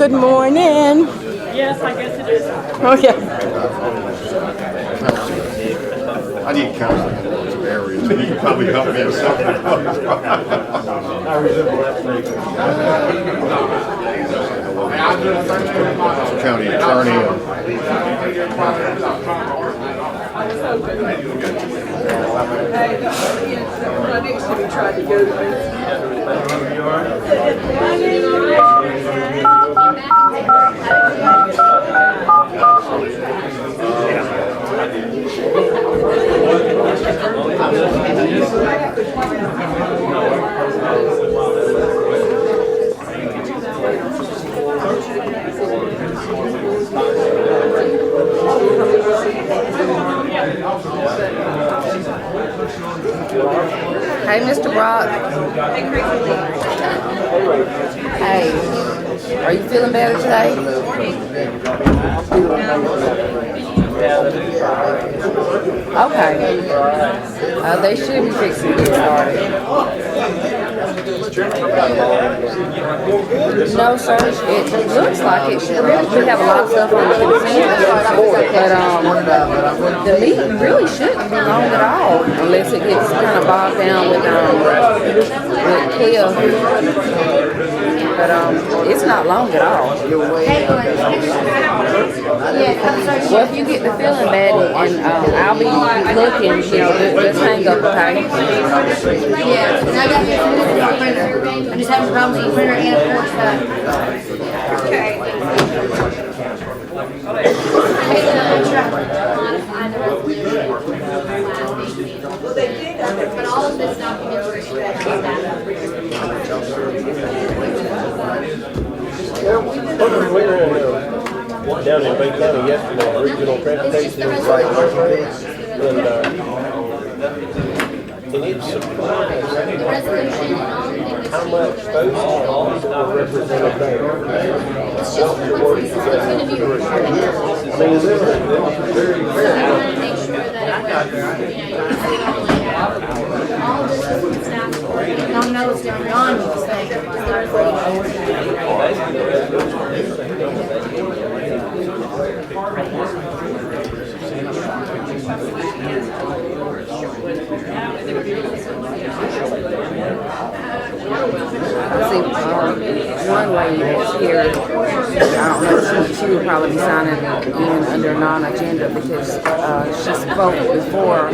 Good morning. Yes, I guess it is. Okay. I need counseling in those areas. You can probably help me with something. I resemble that statement. County attorney. Tried to go to Hey, Mr. Brock. Hey, are you feeling better today? Okay. They should be fixing to get started. No, sir. It looks like it should. We have a lot of stuff on the consent, but the meeting really shouldn't be long at all, unless it gets kind of bogged down with Cliff. But it's not long at all. Well, if you get the feeling bad, and I'll be looking, just hang up, okay? Yeah, and I got this printer. I'm just having problems with the printer and of course okay. But all of this documents are We were down in Bay County yesterday, regional transportation. And it's surprised how much folks are represented there. it's going to be recorded. I mean, it's very, very. I want to make sure that all of this is staff. Don't know what's going on with this thing. I see one lady that's here. I don't know. She would probably be signing in under non-agenda because she spoke before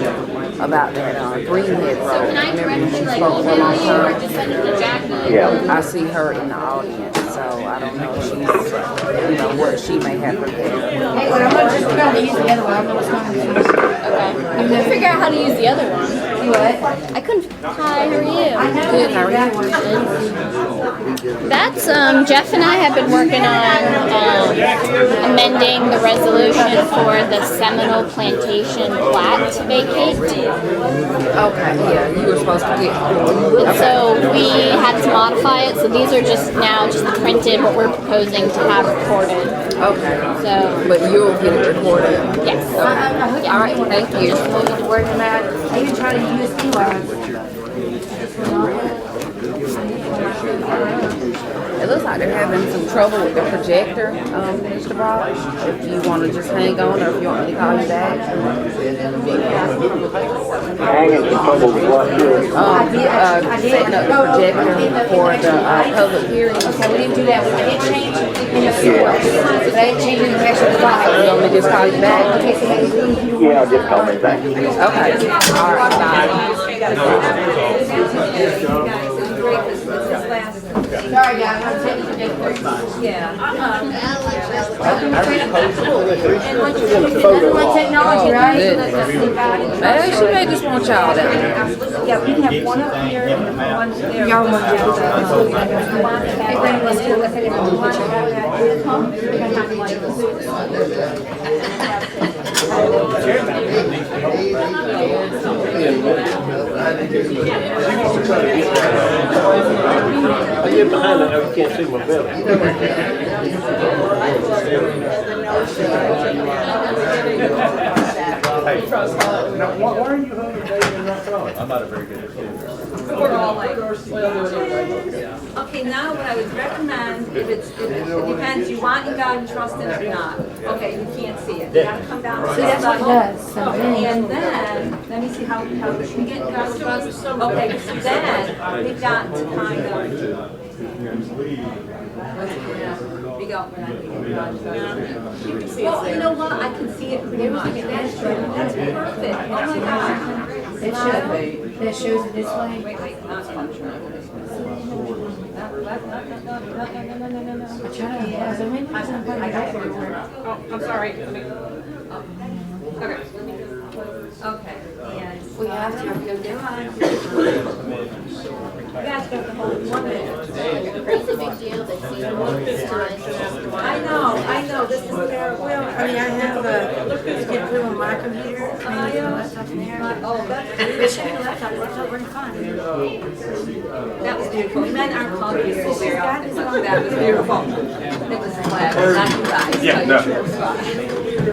about that Greenhead Road. Remember when she spoke for a long time? Yeah. I see her in the audience, so I don't know if she's, what she may have prepared. Hey, I'm going to just figure out how to use the other one. I don't know what's going on. Okay. You can figure out how to use the other one. You what? I couldn't. Hi, how are you? Good, how are you? That's Jeff and I have been working on amending the resolution for the Seminole Plantation plat to vacate. Okay, yeah, you were supposed to get. And so we had to modify it. So these are just the printed what we're proposing to have recorded. Okay. So But you'll get it recorded. yes. All right, thank you. Word of mouth. I even try to use keywords. It looks like they're having some trouble with the projector, Mr. Brock. If you want to just hang on, or if you want me to call you back. Hanging some trouble with what here? Setting up the projector for the public hearing. Okay, we didn't do that. We did change in the floor. So they changed in the actual file. You want me to just call you back? Okay, so maybe Yeah, just call me back. Okay. All right, bye. sorry guys, I'm taking the difference. My technology, right? She may just want y'all down. Yeah, we can have one up here and one there. Y'all want to do that? Hey, Brandon, let's do it. Let's take it from one. I get behind it, now you can't see my belly. Hey, now why are you holding David in that car? I'm not a very good attender. We're all like, Okay, now what I would recommend, if it depends, you want in God and trust in it or not. Okay, you can't see it. You gotta come down to See, that that's what it level. does. Sometimes. And then, let me see how we get in God and trust. Okay, then we've got to kind of. We go. Well, you know what? I can see it pretty much. That's perfect. Oh my God. That shows it this way. Wait, not functional. oh, I'm sorry. Okay. Okay, yes. We have to go down. You guys got the whole 1 minute. It's a big deal that season one is to it. I know, this is terrible. I mean, I have a, get blue on my computer, I mean, the laptop in there. Oh, that's, But show me the laptop working fine. that was beautiful. Men aren't called beautiful very often, but that was beautiful. It was glad, not you guys. Yeah, no.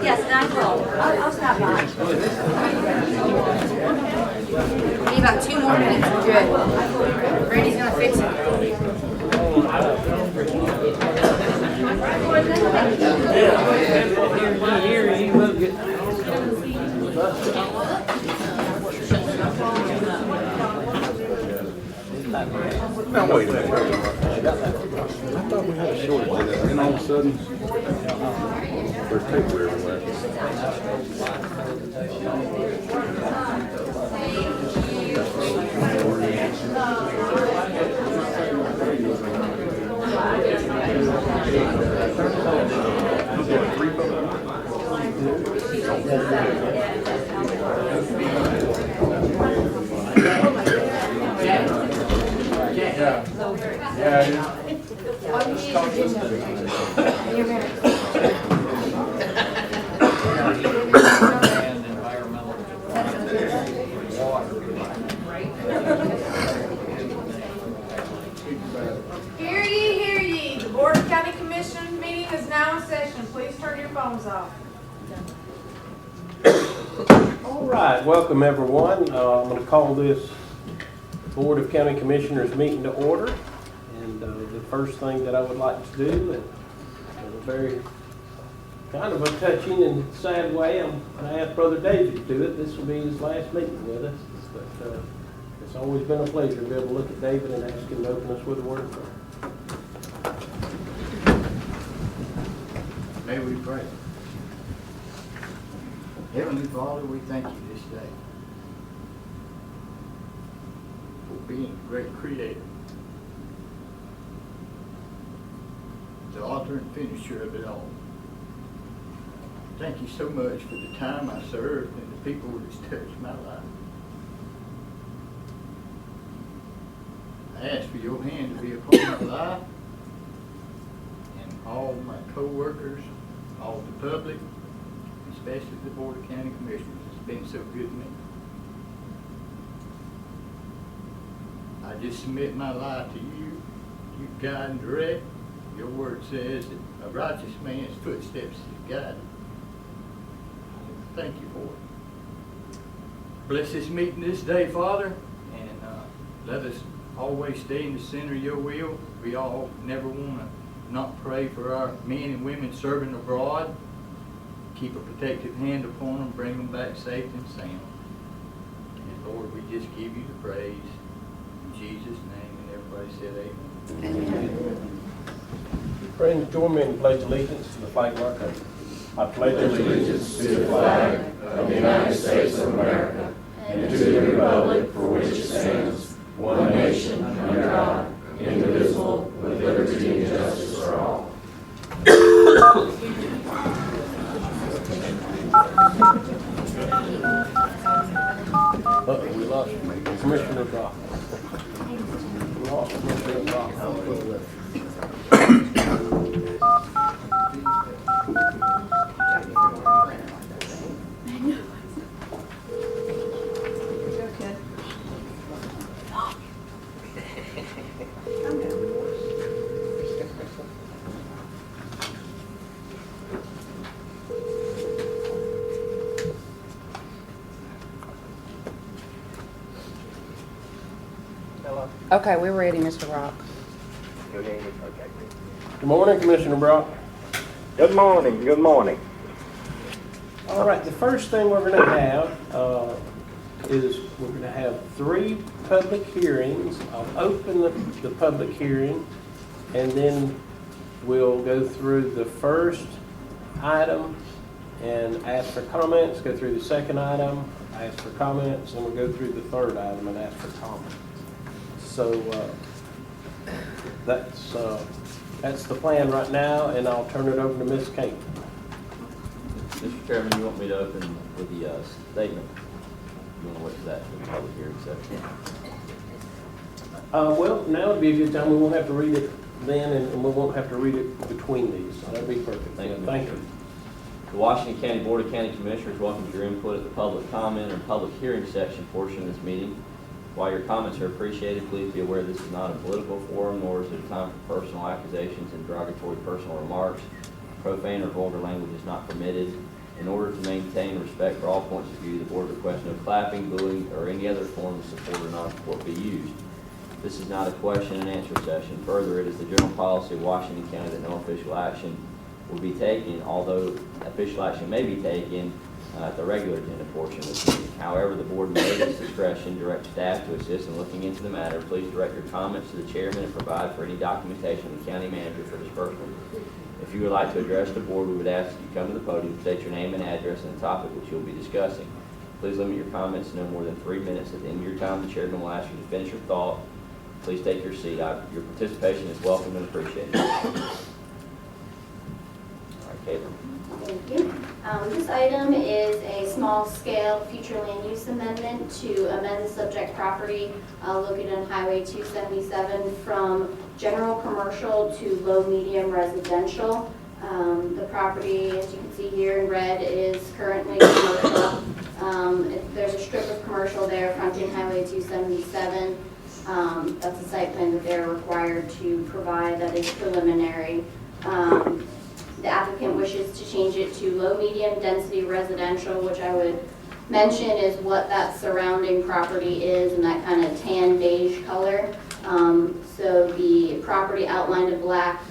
Yes, and I will. I'll stop by. Need about 2 more minutes, we're good. Brandy's gonna fix it. Now, wait a minute. I thought we had a shortage of that, and all of a sudden, there's paper everywhere. Hear ye, hear ye. The Board of County Commission meeting is now in session. Please turn your phones off. All right, welcome everyone. I'm going to call this Board of County Commissioners meeting to order. And the first thing that I would like to do, and in a very kind of a touching and sad way, I'm going to ask Brother David to do it. This will be his last meeting with us. But it's always been a pleasure to be able to look at David and ask him to open us with a word of prayer. May we pray. Heavenly Father, we thank you this day for being a great creator, the author and finisher of it all. Thank you so much for the time I served and the people that's touched my life. I ask for your hand to be upon my life and all my co-workers, all the public, especially the Board of County Commissioners. It's been so good to me. I just submit my life to you. You guide and direct. Your word says that a righteous man's footsteps is guided. Thank you for it. Bless this meeting this day, Father, and let us always stay in the center of your will. We all never want to not pray for our men and women serving abroad. Keep a protective hand upon them, bring them back safe and sound. And Lord, we just give you the praise in Jesus' name, and everybody said amen. Friends, join me in the pledge allegiance to the flag of our country. I pledge allegiance to the flag of the United States of America and to the republic for which it stands, one nation, under God, indivisible, with liberty and justice for all. We lost Commissioner Brock. We lost Commissioner Brock. Okay, we're ready, Mr. Rock. Okay. Good morning, Commissioner Brock. Good morning, good morning. All right, the first thing we're going to have is we're going to have 3 public hearings. I'll open the public hearing, and then we'll go through the first item and ask for comments, go through the second item, ask for comments, and we'll go through the third item and ask for comments. So that's the plan right now, and I'll turn it over to Ms. Kate. Mr. Chairman, you want me to open with the statement? You want to wait for that for the public hearing section? Well, now would be a good time. We won't have to read it then, and we won't have to read it between these. So that'd be perfect. Thank you. The Washington County Board of County Commissioners welcomes your input at the public comment and public hearing section portion of this meeting. While your comments are appreciated, please be aware this is not a political forum, nor is it a time for personal accusations and derogatory personal remarks. Profane or vulgar language is not permitted. In order to maintain respect for all points of view, the board requests no clapping, booing, or any other form of support or non-support be used. This is not a question and answer session. Further, it is the general policy of Washington County that no official action will be taken, although official action may be taken at the regular agenda portion of this meeting. However, the board may at its discretion direct staff to assist in looking into the matter. Please direct your comments to the chairman and provide for any documentation of the county manager for disbursement. If you would like to address the board, we would ask that you come to the podium, state your name and address and the topic which you will be discussing. Please limit your comments to no more than 3 minutes. At the end of your time, the chairman will ask you to finish your thought. Please take your seat. Your participation is welcome and appreciated. All right, Caitlin. Thank you. This item is a small-scale future land use amendment to amend the subject property located on Highway 277 from general commercial to low-medium residential. The property, as you can see here in red, is currently commercial. There's a strip of commercial there fronting Highway 277. That's a site plan that they're required to provide that is preliminary. The applicant wishes to change it to low-medium density residential, which I would mention is what that surrounding property is in that kind of tan beige color. So the property outlined in black,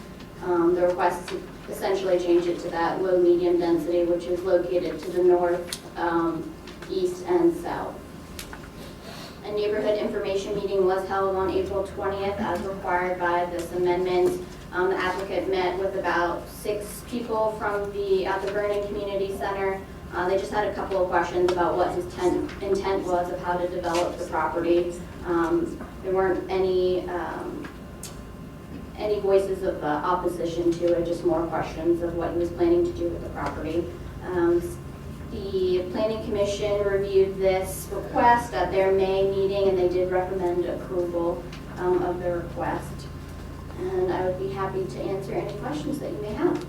the request is to essentially change it to that low-medium density, which is located to the north, east, and south. A neighborhood information meeting was held on April 20th as required by this amendment. The applicant met with about 6 people from the Vernon Community Center. They just had a couple of questions about what his intent was of how to develop the property. There weren't any voices of opposition to it, just more questions of what he was planning to do with the property. The Planning Commission reviewed this request at their May meeting, and they did recommend approval of the request. And I would be happy to answer any questions that you may have.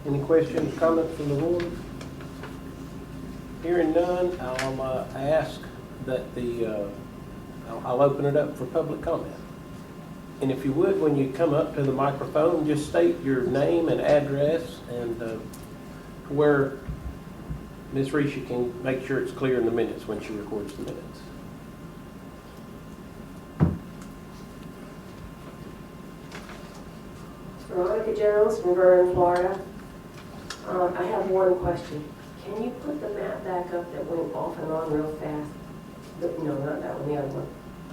Any questions, comments from the board? Hearing none, I'll ask that I'll open it up for public comment. And if you would, when you come up to the microphone, just state your name and address, and where Ms. Risha can make sure it's clear in the minutes when she records the minutes. Veronica Jones from Vernon, Florida. I have one question. Can you put the map back up that went off and on real fast? No, not that one, the other one.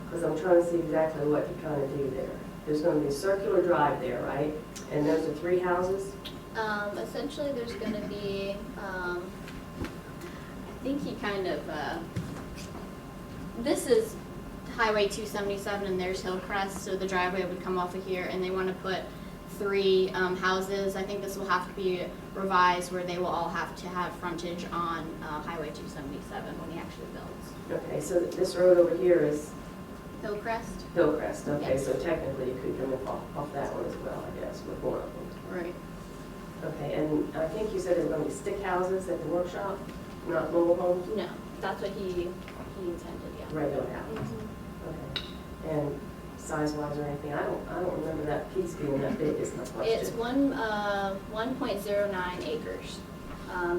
Because I'm trying to see exactly what you're trying to do there. There's going to be a circular drive there, right? And those are 3 houses? Essentially, there's going to be, I think he kind of, this is Highway 277 and there's Hillcrest, so the driveway would come off of here, and they want to put 3 houses. I think this will have to be revised where they will all have to have frontage on Highway 277 when he actually builds. Okay, so this road over here is Hillcrest? Hillcrest, okay, Yes. so technically you could come off that one as well, I guess, with one of them. Right. Okay, and I think you said there were going to be stick houses at the workshop, not mobile homes? No, that's what he intended, yeah. Regular houses. Okay, and size-wise or anything, I don't remember that piece being that big, is my question. It's 1.09 acres.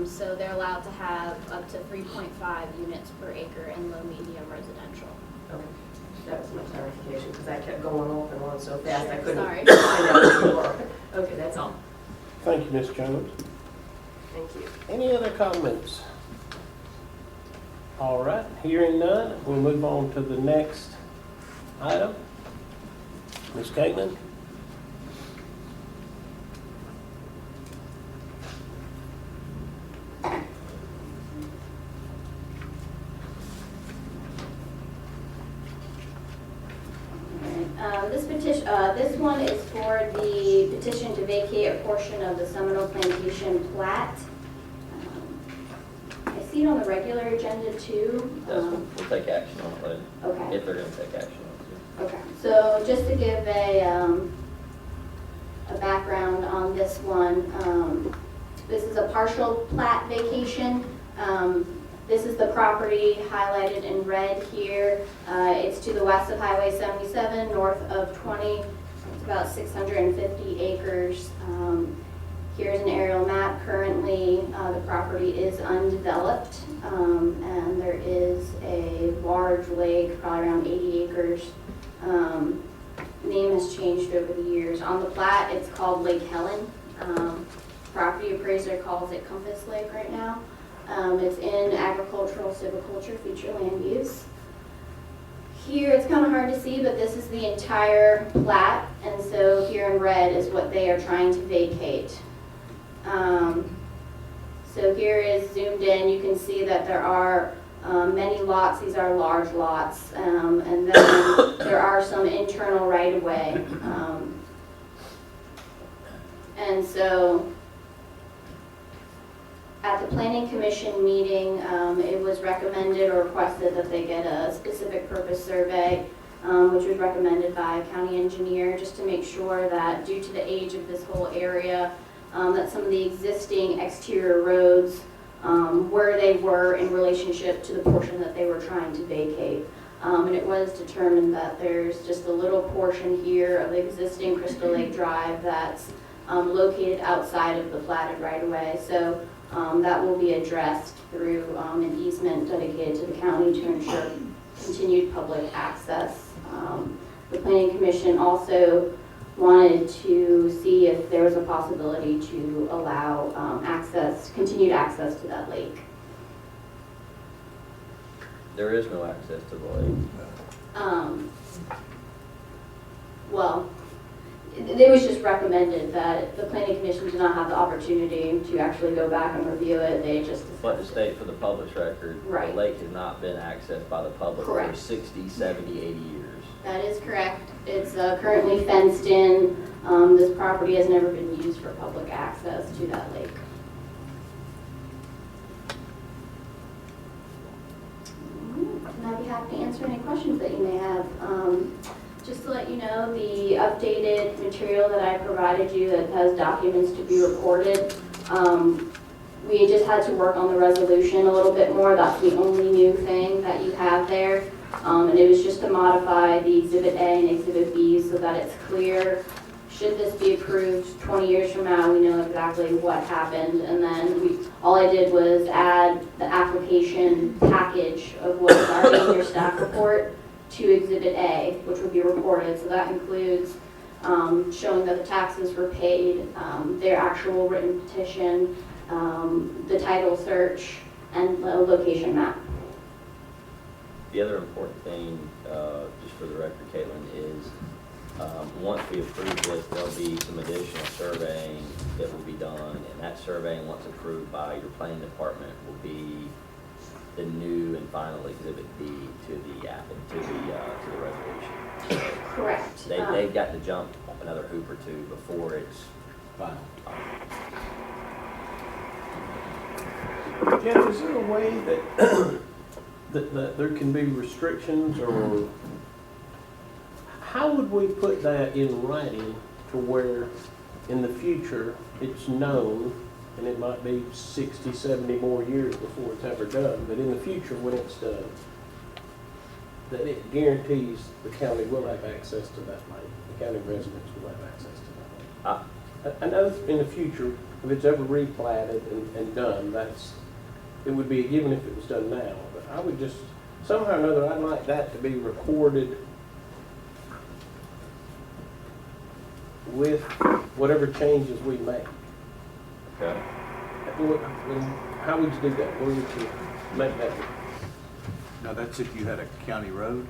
So they're allowed to have up to 3.5 units per acre in low, medium residential. Okay, that was my clarification, because I kept going off and on so fast, I Sure, couldn't sorry. find out where you were. Okay, that's all. Thank you, Ms. Jones. Thank you. Any other comments? All right, hearing none, we'll move on to the next item. Ms. Caitlin? This one is for the petition to vacate a portion of the Seminole Plantation plat. I see it on the regular agenda too. We'll take action on it later. Okay. If they're gonna take action on it. Okay, so just to give a background on this one, this is a partial plat vacation. This is the property highlighted in red here. It's to the west of Highway 77, north of 20. It's about 650 acres. Here's an aerial map. Currently, the property is undeveloped, and there is a large lake, probably around 80 acres. Name has changed over the years. On the plat, it's called Lake Helen. Property appraiser calls it Compass Lake right now. It's in agricultural, silviculture, future land use. Here, it's kind of hard to see, but this is the entire plat, and so here in red is what they are trying to vacate. So here is zoomed in. You can see that there are many lots. These are large lots, and then there are some internal right-of-way. And so at the Planning Commission meeting, it was recommended or requested that they get a specific purpose survey, which was recommended by a county engineer, just to make sure that due to the age of this whole area, that some of the existing exterior roads, where they were in relationship to the portion that they were trying to vacate. And it was determined that there's just a little portion here of the existing Crystal Lake Drive that's located outside of the platted right-of-way. So that will be addressed through an easement dedicated to the county to ensure continued public access. The Planning Commission also wanted to see if there was a possibility to allow continued access to that lake. There is no access to the lake. Well, it was just recommended that the Planning Commission did not have the opportunity to actually go back and review it. They just But to state for the public's record, Right. the lake has not been accessed by the public Correct. for 60, 70, 80 years. That is correct. It's currently fenced in. This property has never been used for public access to that lake. And I'd be happy to answer any questions that you may have. Just to let you know, the updated material that I provided you that has documents to be reported, we just had to work on the resolution a little bit more. That's the only new thing that you have there. And it was just to modify the Exhibit A and Exhibit B so that it's clear. Should this be approved 20 years from now, we know exactly what happened. And then all I did was add the application package of what is already in your staff report to Exhibit A, which would be reported. So that includes showing that the taxes were paid, their actual written petition, the title search, and the location map. The other important thing, just for the record, Caitlin, is once we approve this, there'll be some additional surveying that will be done, and that surveying, once approved by your planning department, will be the new and final Exhibit B to the resolution. Correct. They've got to jump another hoop or two before it's Final. Jeff, is there a way that, that there can be restrictions, or how would we put that in writing to where in the future it's known, and it might be 60, 70 more years before it's ever done, but in the future when it's done, that it guarantees the county will have access to that lake, the county residents will have access to that lake? I know in the future, if it's ever replatted and done, it would be a given if it was done now. But I would just, somehow or another, I'd like that to be recorded with whatever changes we make. Okay. How would you do that? Where would you make that? Now, that's if you had a county road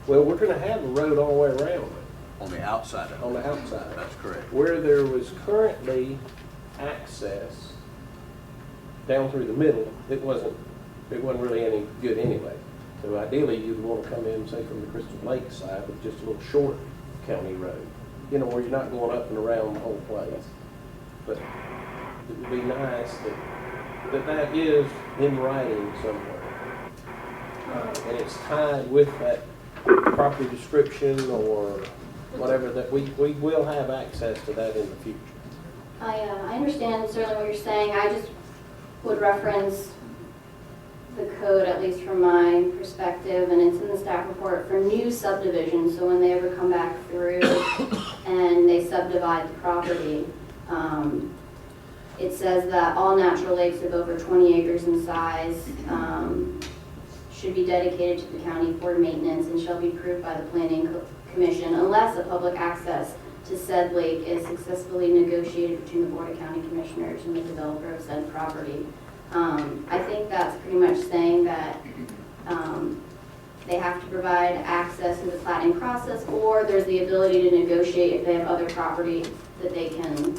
Well, we're gonna have a road all the way around it, on the outside of it. on the outside. That's correct. Where there was currently access down through the middle, it wasn't really any good anyway. So ideally, you'd want to come in, say, from the Crystal Lake side with just a little short county road, you know, where you're not going up and around the whole place. But it would be nice that is in writing somewhere. And it's tied with that property description or whatever, that we will have access to that in the future. I understand certainly what you're saying. I just would reference the code, at least from my perspective, and it's in the staff report for new subdivisions. So when they ever come back through and they subdivide the property, it says that all natural lakes of over 20 acres in size should be dedicated to the county for maintenance and shall be approved by the planning commission unless a public access to said lake is successfully negotiated between the Board of County Commissioners and the developer of said property. I think that's pretty much saying that they have to provide access to the platting process, or there's the ability to negotiate if they have other property that they can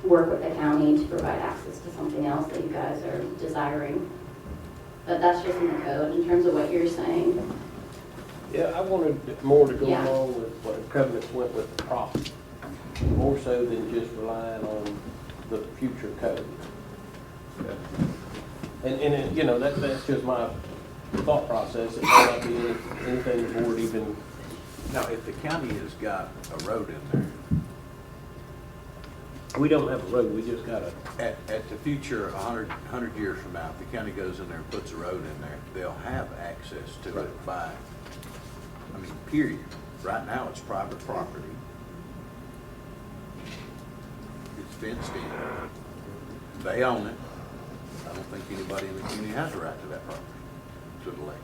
work with the county to provide access to something else that you guys are desiring. But that's just in the code in terms of what you're saying. Yeah, I wanted more to go Yeah. along with what the covenants went with the property, more so than just relying on the future code. And you know, that's just my thought process. It may not be anything the board even. Now, if the county has got a road in there, We don't have a road, we just got a. at the future, 100 years from now, if the county goes in there and puts a road in there, they'll have access to it by, I mean, period. Right now, it's private property. It's fenced in. They own it. I don't think anybody in the community has a right to that property, to the lake.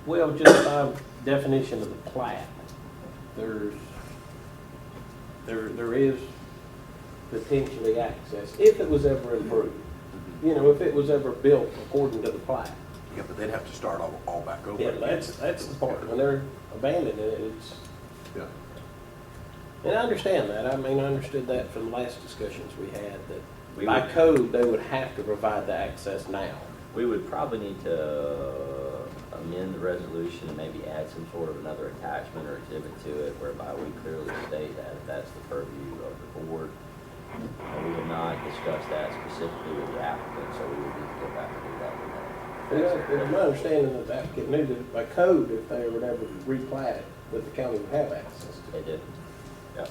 Well, just by definition of the plat, there is potentially access, if it was ever improved. You know, if it was ever built according to the plat. Yeah, but they'd have to start all back over. Yeah, again. that's the part, when they're abandoning it, it's, Yeah. and I understand that. I mean, I understood that from the last discussions we had, that We by would- code, they would have to provide the access now. We would probably need to amend the resolution and maybe add some sort of another attachment or exhibit to it whereby we clearly state that if that's the purview of the board. And we have not discussed that specifically with the applicant, so we would need to go back and do that with them. It's my understanding that the applicant knew that by code, if they would ever replat it, that the county would have access to They it. did. Yep.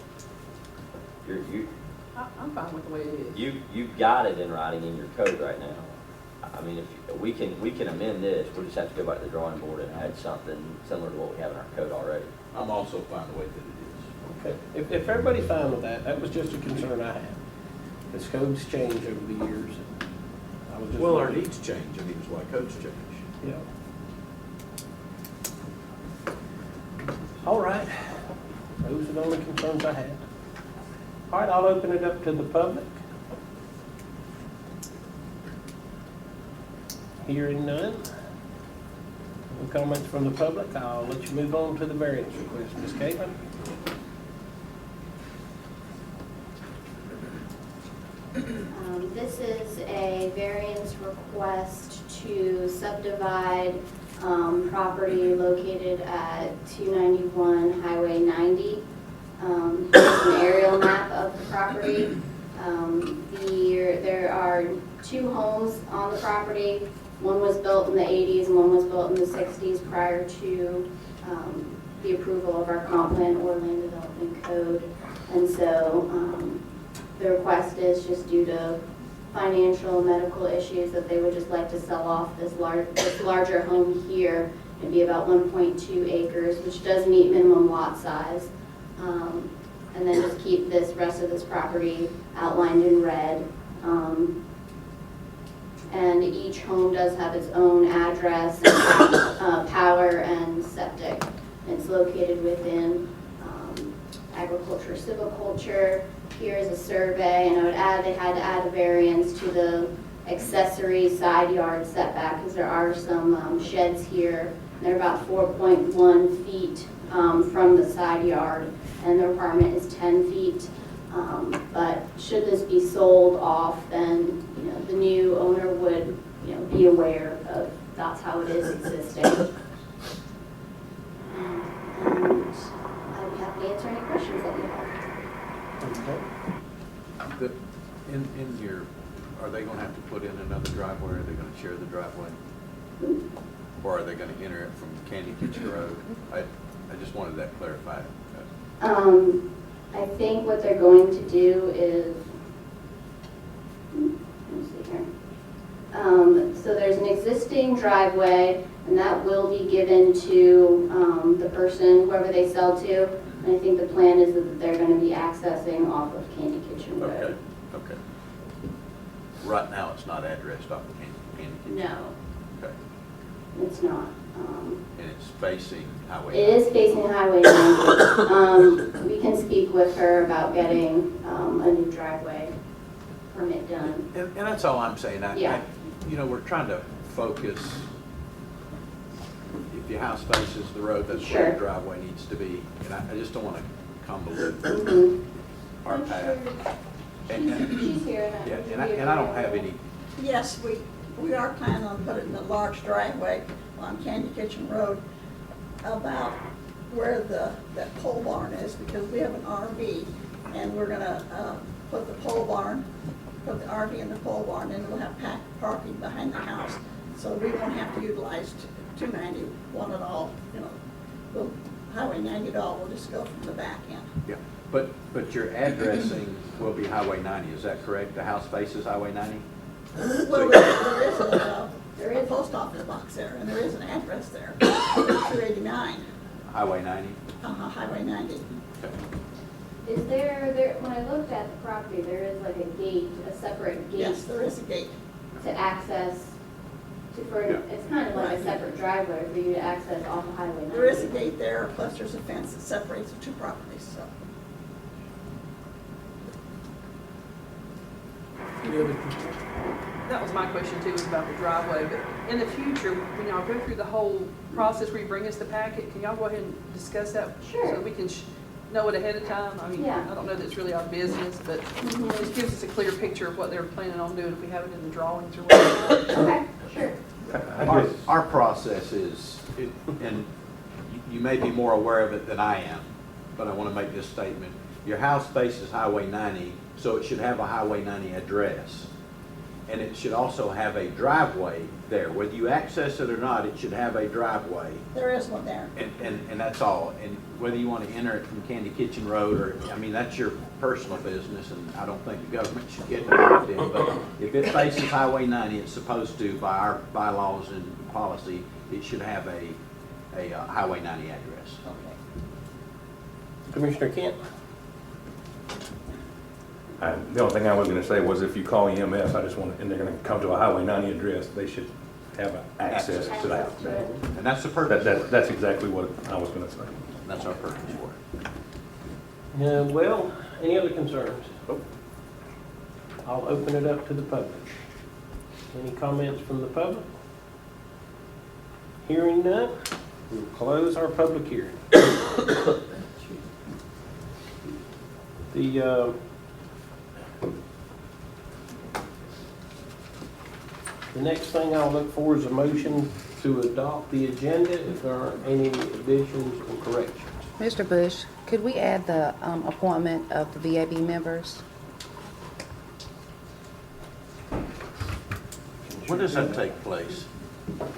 I'm fine with the way it is. You've got it in writing in your code right now. I mean, if we can amend this, we'll just have to go back to the drawing board and add something similar to what we have in our code already. I'm also fine the way that it is. Okay, if everybody's fine with that, that was just a concern I had. Because codes change over the years. And I was just Well, our wondering- needs change, I mean, it's why codes change. Yeah. All right, those are the only concerns I had. All right, I'll open it up to the public. Hearing none. No comments from the public. I'll let you move on to the variance request. Ms. Caitlin? This is a variance request to subdivide property located at 291 Highway 90. Here's an aerial map of the property. There are two homes on the property. One was built in the 80s and one was built in the 60s prior to the approval of our comp plan or land development code. And so the request is just due to financial, medical issues that they would just like to sell off this larger home here. It'd be about 1.2 acres, which does meet minimum lot size. and then just keep this rest of this property outlined in red. And each home does have its own address, power, and septic. It's located within agriculture, silviculture. Here is a survey, and I would add, they had to add a variance to the accessory side yard setback because there are some sheds here. They're about 4.1 feet from the side yard, and the requirement is 10 feet. But should this be sold off, then the new owner would be aware of that's how it is existing. And I'd be happy to answer any questions that you have. Okay. In your, are they gonna have to put in another driveway, or are they gonna share the driveway? Or are they gonna enter it from Candy Kitchen Road? I just wanted that clarified. I think what they're going to do is, let me see here. So there's an existing driveway, and that will be given to the person, whoever they sell to. And I think the plan is that they're going to be accessing off of Candy Kitchen Road. Okay. Right now, it's not addressed off of Candy Kitchen? No, Okay. it's not. And it's facing Highway 90? It is facing Highway 90. We can speak with her about getting a new driveway permit done. And that's all I'm saying. Yeah. We're trying to focus. If your house faces the road, that's Sure. where the driveway needs to be. And I just don't want to convolute our path. She's here. Yeah, and I don't have any. Yes, we are planning on putting a large driveway on Candy Kitchen Road about where that pole barn is, because we have an RV, and we're gonna put the pole barn, put the RV in the pole barn, and we'll have packed parking behind the house, so we won't have to utilize 291 at all. We'll Highway 90 at all. We'll just go from the back end. Yeah, but your addressing will be Highway 90, is that correct? The house faces Highway 90? Well, there is a post office box there, and there is an address there, 289. Highway 90? Highway 90. Okay. Is there, when I looked at the property, there is like a gate, a separate gate Yes, there is a gate. to access, it's kind of like a separate driveway for you to access off of Highway 90. There is a gate there, plus there's a fence that separates the two properties, so. That was my question too, was about the driveway, but in the future, when y'all go through the whole process where you bring us the packet, can y'all go ahead and discuss that? Sure. So we can know it ahead of time? I mean, Yeah. I don't know that it's really our business, but it just gives us a clear picture of what they're planning on doing if we have it in the drawings or whatever. Okay, sure. Our process is, and you may be more aware of it than I am, but I want to make this statement. Your house faces Highway 90, so it should have a Highway 90 address. And it should also have a driveway there. Whether you access it or not, it should have a driveway. There is one there. And that's all. And whether you want to enter it from Candy Kitchen Road or, that's your personal business, and I don't think the government should get involved in. But if it faces Highway 90, it's supposed to, by our bylaws and policy, it should have a Highway 90 address. Okay. Commissioner Kent? The only thing I was going to say was if you call EMS, and they're going to come to a Highway 90 address, they should have access to that. And that's the purpose for it. That's exactly what I was going to say. That's our purpose for it. Well, any other concerns? I'll open it up to the public. Any comments from the public? Hearing none, we'll close our public hearing. The next thing I'll look for is a motion to adopt the agenda if there aren't any additions or corrections. Mr. Bush, could we add the appointment of the VAB members? When does that take place?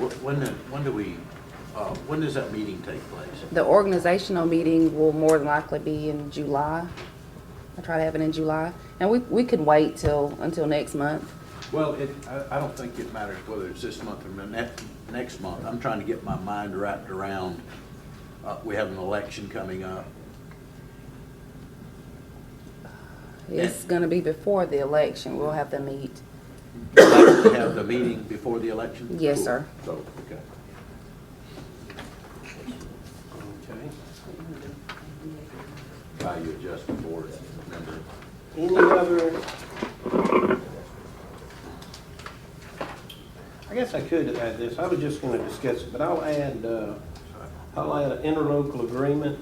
When does that meeting take place? The organizational meeting will more than likely be in July. I'll try to have it in July. And we could wait until next month. Well, I don't think it matters whether it's this month or next month. I'm trying to get my mind wrapped around, we have an election coming up. It's gonna be before the election. We'll have to meet. Like, have the meeting before the election? Yes, sir. So, okay. Okay. Value adjustment board member. Any other? I guess I could add this. I was just gonna discuss it, but I'll add an interlocal agreement.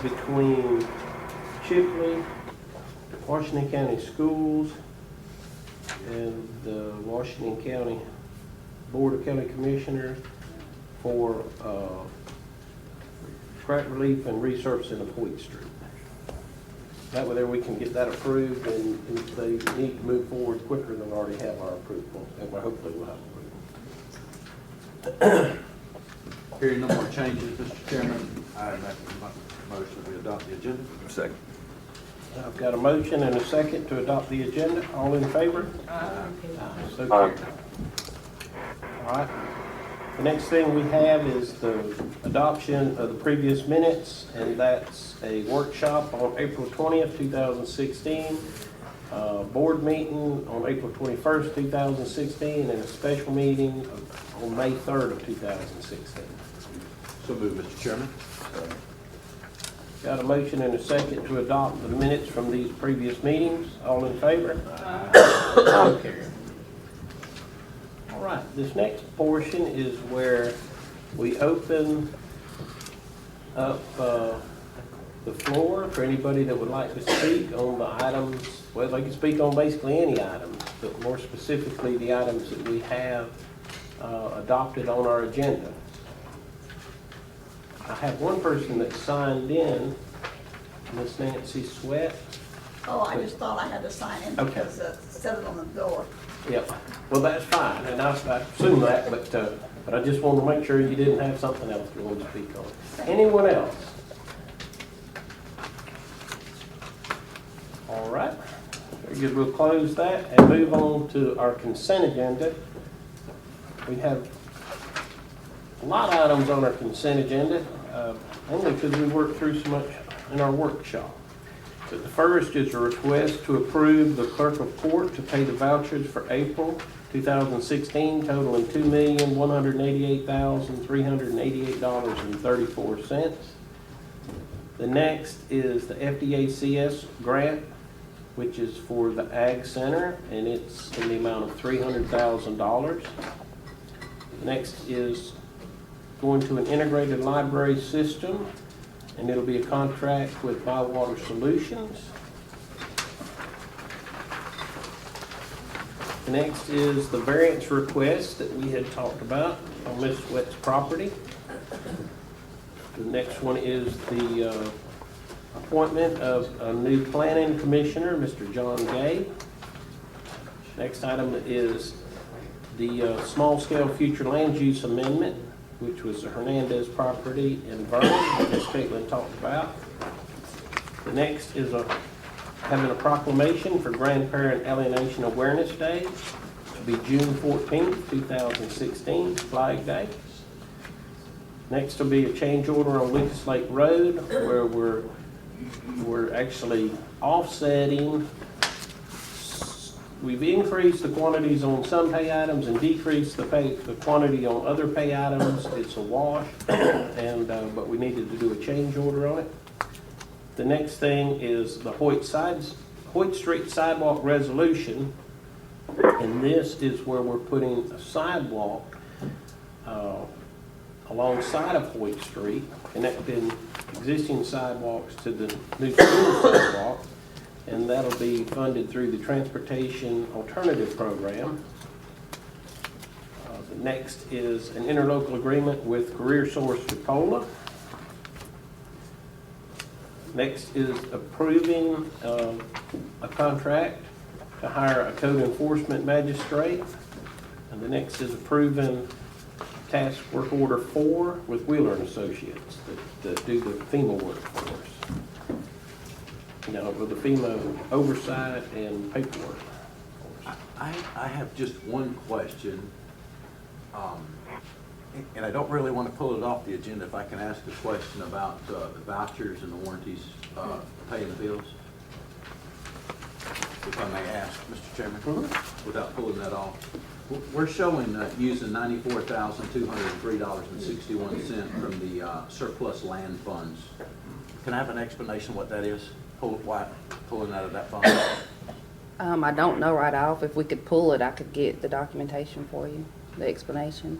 Between Chipley, Washington County Schools, and the Washington County Board of County Commissioners for crack relief and resurfacing of Hoyt Street. That way there we can get that approved, and if they need to move forward quicker than already have our approval, and hopefully we'll have approval. Hearing no more changes, Mr. Chairman, I make a motion that we adopt the agenda. Second. I've got a motion and a second to adopt the agenda. All in favor? So carried. All right. The next thing we have is the adoption of the previous minutes, and that's a workshop on April 20th, 2016, board meeting on April 21st, 2016, and a special meeting on May 3rd of 2016. So moved, Mr. Chairman. Got a motion and a second to adopt the minutes from these previous meetings. All in favor? So carried. All right, this next portion is where we open up the floor for anybody that would like to speak on the items. Well, they can speak on basically any items, but more specifically the items that we have adopted on our agenda. I have one person that signed in, Miss Nancy Sweat. Oh, I just thought I had to sign in Okay. because it said it on the door. Yep. Well, that's fine, and I assume that, but I just wanted to make sure you didn't have something else you wanted to speak on. Anyone else? All right. Very good. We'll close that and move on to our consent agenda. We have a lot of items on our consent agenda, only because we worked through so much in our workshop. But the first is a request to approve the clerk of court to pay the vouchers for April 2016 totaling $2,188,388.34. The next is the FDACS grant, which is for the Ag Center, and it's in the amount of $300,000. Next is going to an integrated library system, and it'll be a contract with Bywater Solutions. Next is the variance request that we had talked about on Ms. Sweat's property. The next one is the appointment of a new planning commissioner, Mr. John Gay. Next item is the small-scale future land use amendment, which was the Hernandez property in Vernon, as Caitlin talked about. The next is having a proclamation for Grandparent Alienation Awareness Day to be June 14th, 2016, Flag Day. Next will be a change order on Lucas Lake Road, where we're actually offsetting. We've increased the quantities on some pay items and decreased the quantity on other pay items. It's a wash, and but we needed to do a change order on it. The next thing is the Hoyt Street sidewalk resolution, and this is where we're putting a sidewalk alongside of Hoyt Street, connecting existing sidewalks to the new school sidewalk. And that'll be funded through the Transportation Alternative Program. The next is an interlocal agreement with Career Source Chipola. Next is approving a contract to hire a code enforcement magistrate. And the next is approving task work order 4 with Wheeler and Associates that do the FEMA work for us. With the FEMA oversight and paperwork. I have just one question. And I don't really want to pull it off the agenda, if I can ask a question about the vouchers and the warranties, paying the bills? If I may ask, Mr. Chairman, without pulling that off. We're showing using $94,203.61 from the surplus land funds. Can I have an explanation of what that is? Why pulling out of that fund? I don't know right off. If we could pull it, I could get the documentation for you, the explanation.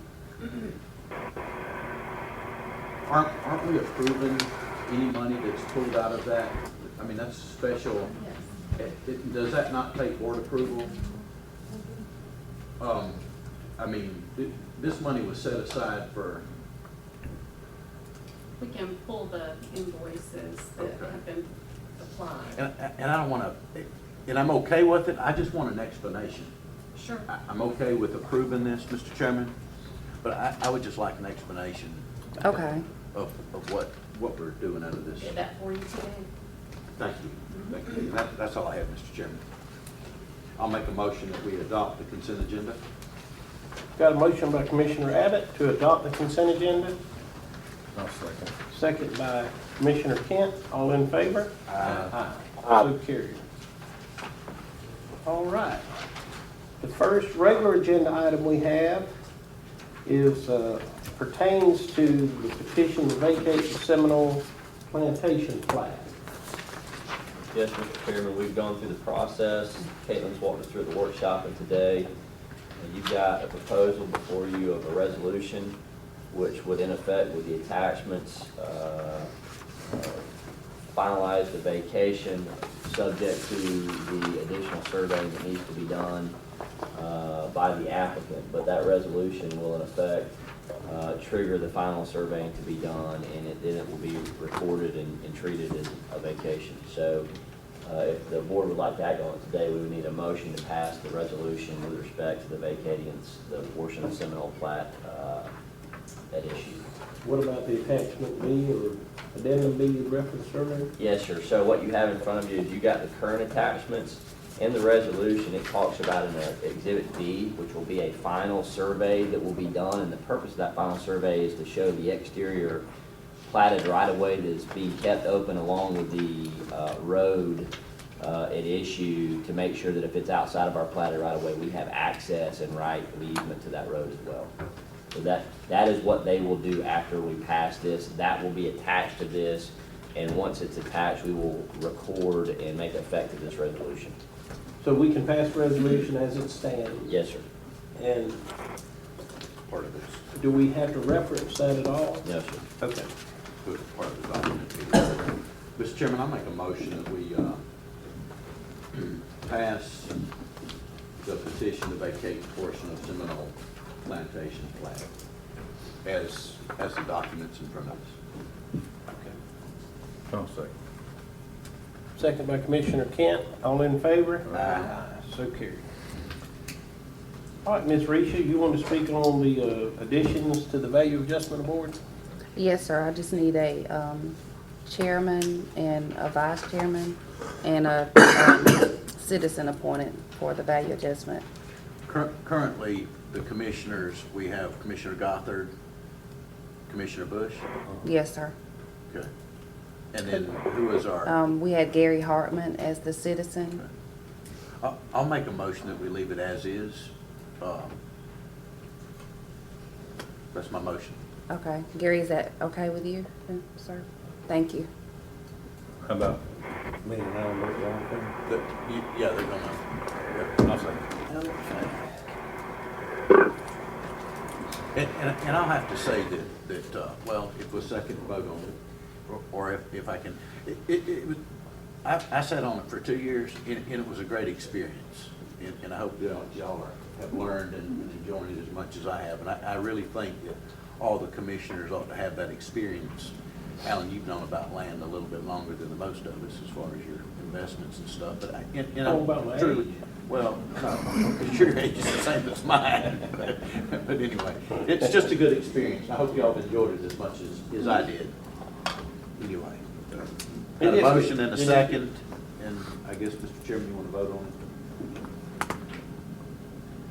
Aren't we approving any money that's pulled out of that? I mean, that's special. Does that not take board approval? I mean, this money was set aside for. We can pull the invoices that have been applied. And I don't want to, and I'm okay with it. I just want an explanation. Sure. I'm okay with approving this, Mr. Chairman, but I would just like an explanation. Okay. Of what we're doing out of this. Get that for you today. Thank you. Thank you. That's all I have, Mr. Chairman. I'll make a motion that we adopt the consent agenda. Got a motion by Commissioner Abbott to adopt the consent agenda. I'll second. Second by Commissioner Kent. All in favor? Aye. So carried. All right. The first regular agenda item we have is pertains to the petition to vacate the Seminole Plantation plat. Yes, Mr. Chairman, we've gone through the process. Caitlin's walked us through the workshop, and today you've got a proposal before you of a resolution which would in effect with the attachments finalize the vacation subject to the additional survey that needs to be done by the applicant. But that resolution will in effect trigger the final surveying to be done, and then it will be recorded and treated as a vacation. So if the board would like to act on it today, we would need a motion to pass the resolution with respect to the vacating the portion of Seminole plat at issue. What about the attachment B or addendum B reference survey? Yes, sir. So what you have in front of you is you got the current attachments. In the resolution, it talks about an Exhibit B, which will be a final survey that will be done, and the purpose of that final survey is to show the exterior platted right-of-way that is being kept open along with the road at issue to make sure that if it's outside of our platted right-of-way, we have access and right of easement to that road as well. So that is what they will do after we pass this. That will be attached to this, and once it's attached, we will record and make effective this resolution. So we can pass the resolution as it stands? Yes, sir. And Part of this. do we have to reference that at all? No, sir. Okay. Good part of the document. Mr. Chairman, I'll make a motion that we pass the petition to vacate the portion of Seminole Plantation plat as the documents in front of us. Okay. I'll second. Second by Commissioner Kent. All in favor? Aye. So carried. All right, Ms. Risha, you want to speak on the additions to the value adjustment board? Yes, sir. I just need a chairman and a vice chairman and a citizen appointed for the value adjustment. Currently, the commissioners, we have Commissioner Gothard, Commissioner Bush. Yes, sir. Okay. And then who is our? We had Gary Hartman as the citizen. I'll make a motion that we leave it as is. That's my motion. Okay. Gary, is that okay with you, sir? Thank you. How about me and Alan vote down there? Yeah, they're gonna. I'll second. And I'll have to say that well, if we'll second vote on it, or if I can, it was, I sat on it for 2 years, and it was a great experience. And I hope y'all have learned and enjoyed it as much as I have. And I really think that all the commissioners ought to have that experience. Alan, you've known about land a little bit longer than the most of us as far as your investments and stuff. But about my truly, well, no, because your age is the same as mine. But anyway, it's just a good experience. I hope y'all have enjoyed it as much as I did. Anyway, got a motion and a second, and I guess, Mr. Chairman, you want to vote on it?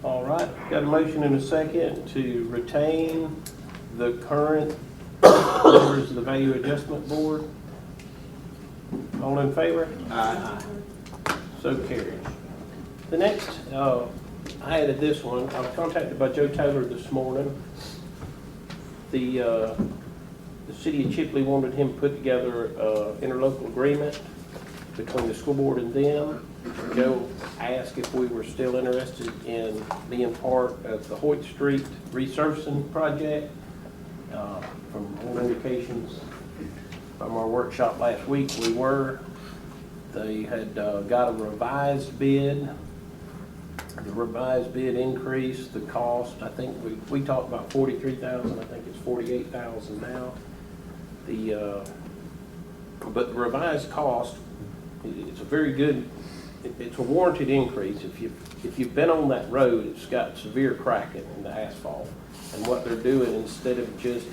All right, got a motion and a second to retain the current members of the Value Adjustment Board? All in favor? Aye. So carried. The next, I added this one. I was contacted by Joe Taylor this morning. The city of Chipley wanted him to put together an interlocal agreement between the school board and them. Joe asked if we were still interested in being part of the Hoyt Street resurfacing project. From all indications from our workshop last week, we were. They had got a revised bid. The revised bid increased the cost. I think we talked about $43,000. I think it's $48,000 now. But the revised cost, it's a very good. It's a warranted increase. If you've been on that road, it's got severe cracking in the asphalt, and what they're doing, instead of just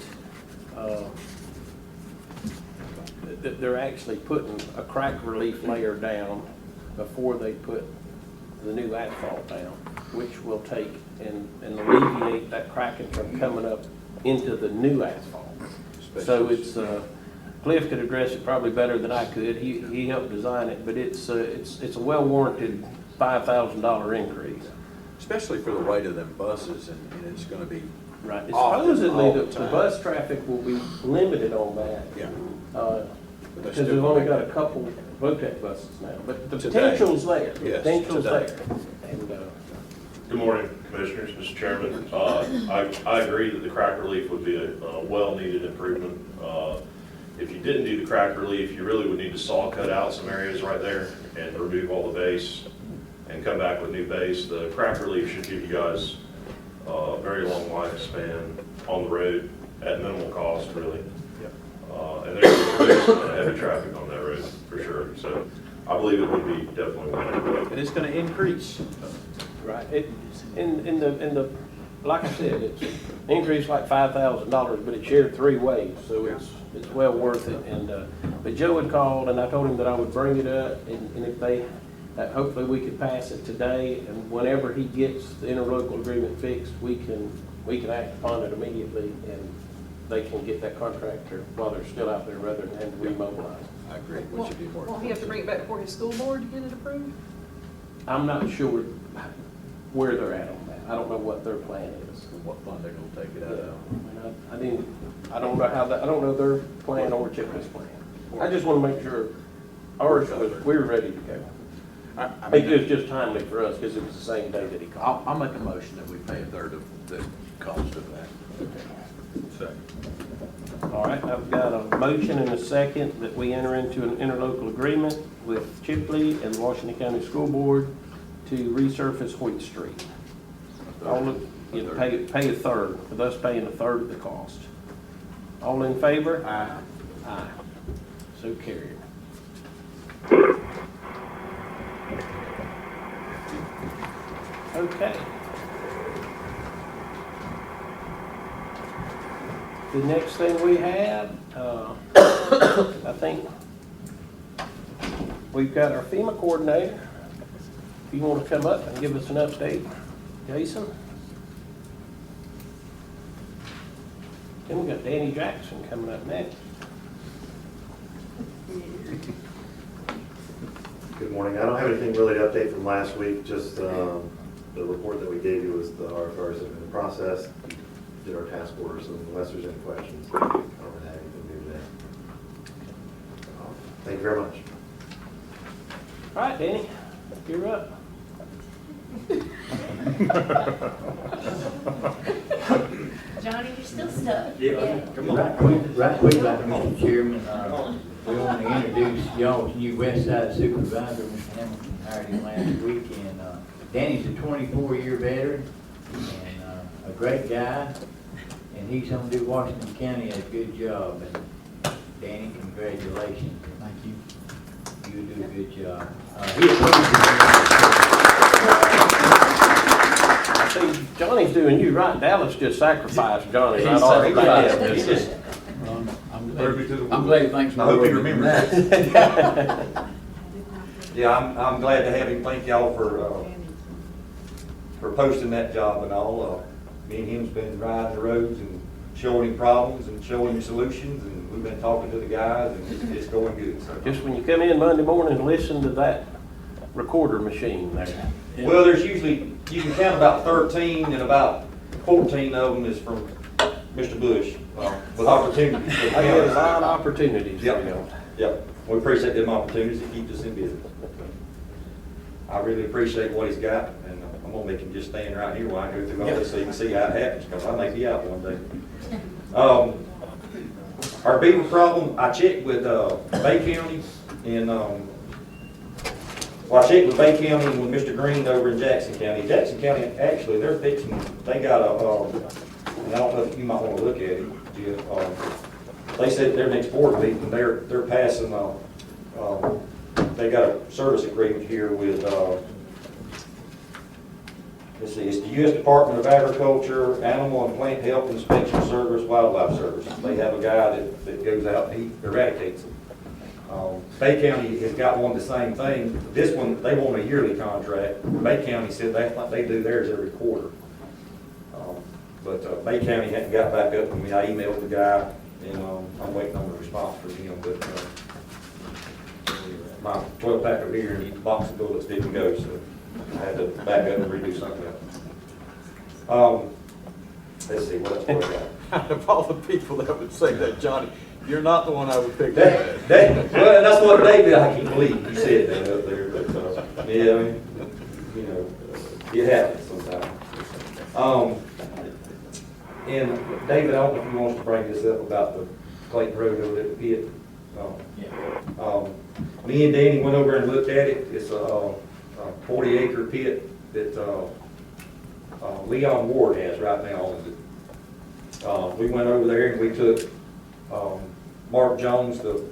they're actually putting a crack relief layer down before they put the new asphalt down, which will take and alleviate that cracking from coming up into the new asphalt. So it's Cliff could address it probably better than I could. He helped design it, but it's a well warranted $5,000 increase. Especially for the weight of them buses, and it's going to be right. Supposedly the bus traffic will be limited on that. Yeah. Because we've only got a couple BOCC buses now, but the potential's there. The potential's there. And, good morning, Commissioners, Mr. Chairman. I agree that the crack relief would be a well-needed improvement. If you didn't do the crack relief, you really would need to saw cut out some areas right there and remove all the base and come back with new base. The crack relief should give you guys a very long lifespan on the road at minimal cost, really. And there's heavy traffic on that road for sure. So I believe it would be definitely one. And it's going to increase. right. In the like I said, it's increased like $5,000, but it's shared 3 ways, so it's well worth it. And but Joe had called, and I told him that I would bring it up, and if they, hopefully we could pass it today, and whenever he gets the interlocal agreement fixed, we can act upon it immediately, and they can get that contractor while they're still out there rather than having to remobilize. I agree. We should be more. Won't he have to bring it back before his school board to get it approved? I'm not sure where they're at on that. I don't know what their plan is. What fund they're going to take it out of. I don't know how that. I don't know their plan or Chipley's plan. I just want to make sure ours was we're ready to go. I think it was just timely for us because it was the same day that he called. I'll make a motion that we pay a third of the cost of that. Second. All right, I've got a motion and a second that we enter into an interlocal agreement with Chipley and the Washington County School Board to resurface Hoyt Street. All of, pay a third, with us paying a third of the cost. All in favor? Aye. Aye. So carried. Okay. The next thing we have, I think we've got our FEMA coordinator. If you want to come up and give us an update, Jason. Then we got Danny Jackson coming up next. Good morning. I don't have anything really to update from last week, just the report that we gave you was the RFRs have been processed, did our task orders, and unless there's any questions, I don't really have anything new today. Thank you very much. All right, Danny, you're up. Johnny, you're still stuck. Yeah, come on. Right quick, Mr. Chairman, we want to introduce y'all's new West Side Supervisor, Mr. Hamilton, hired him last week, and Danny's a 24-year veteran, and a great guy, and he's going to do Washington County a good job, and Danny, congratulations. Thank you. You do a good job. See, Johnny's doing you right. Dallas just sacrificed Johnny. Not all I'm glad he thinks. I hope he remembers that. Yeah, I'm glad to have him. Thank y'all for posting that job and all. Me and him's been riding the roads and showing him problems and showing him solutions, and we've been talking to the guys, and it's going good. So. Just when you come in Monday morning and listen to that recorder machine there. Well, there's usually, you can count about 13, and about 14 of them is from Mr. Bush, with opportunities. I get a lot of opportunities. Yep. Yep. We appreciate them opportunities to keep us in business. I really appreciate what he's got, and I'm gonna make him just stand right here while I go through all this so you can see how it happens, because I may be out one day. Our beaver problem, I checked with Bay County, and well, I checked with Bay County and with Mr. Green over in Jackson County. Jackson County, actually, they're fixing, they got and I don't know if you might want to look at it, Jeff. They said their next board meeting, they're passing, they got a service agreement here with, let's see, it's the U.S. Department of Agriculture, Animal and Plant Health Inspection Service, Wildlife Service. They have a guy that goes out and he eradicates them. Bay County has got one the same thing. This one, they want a yearly contract. Bay County said they do theirs every quarter. But Bay County hadn't got back up with me. I emailed the guy, and I'm waiting on the response from him. But my 12-pack of beer and a box of bullets didn't go, so I had to back up and redo something else. Let's see, what else do I got? Out of all the people that would say that, Johnny, you're not the one I would pick. Well, that's what David, I can't believe he said that up there. But, yeah, I mean, you know, it happens sometimes. And David, I don't know if you want to bring this up about the Clayton Road over at the pit. Me and Danny went over and looked at it. It's a 40-acre pit that Leon Ward has right now. We went over there and we took Mark Jones, the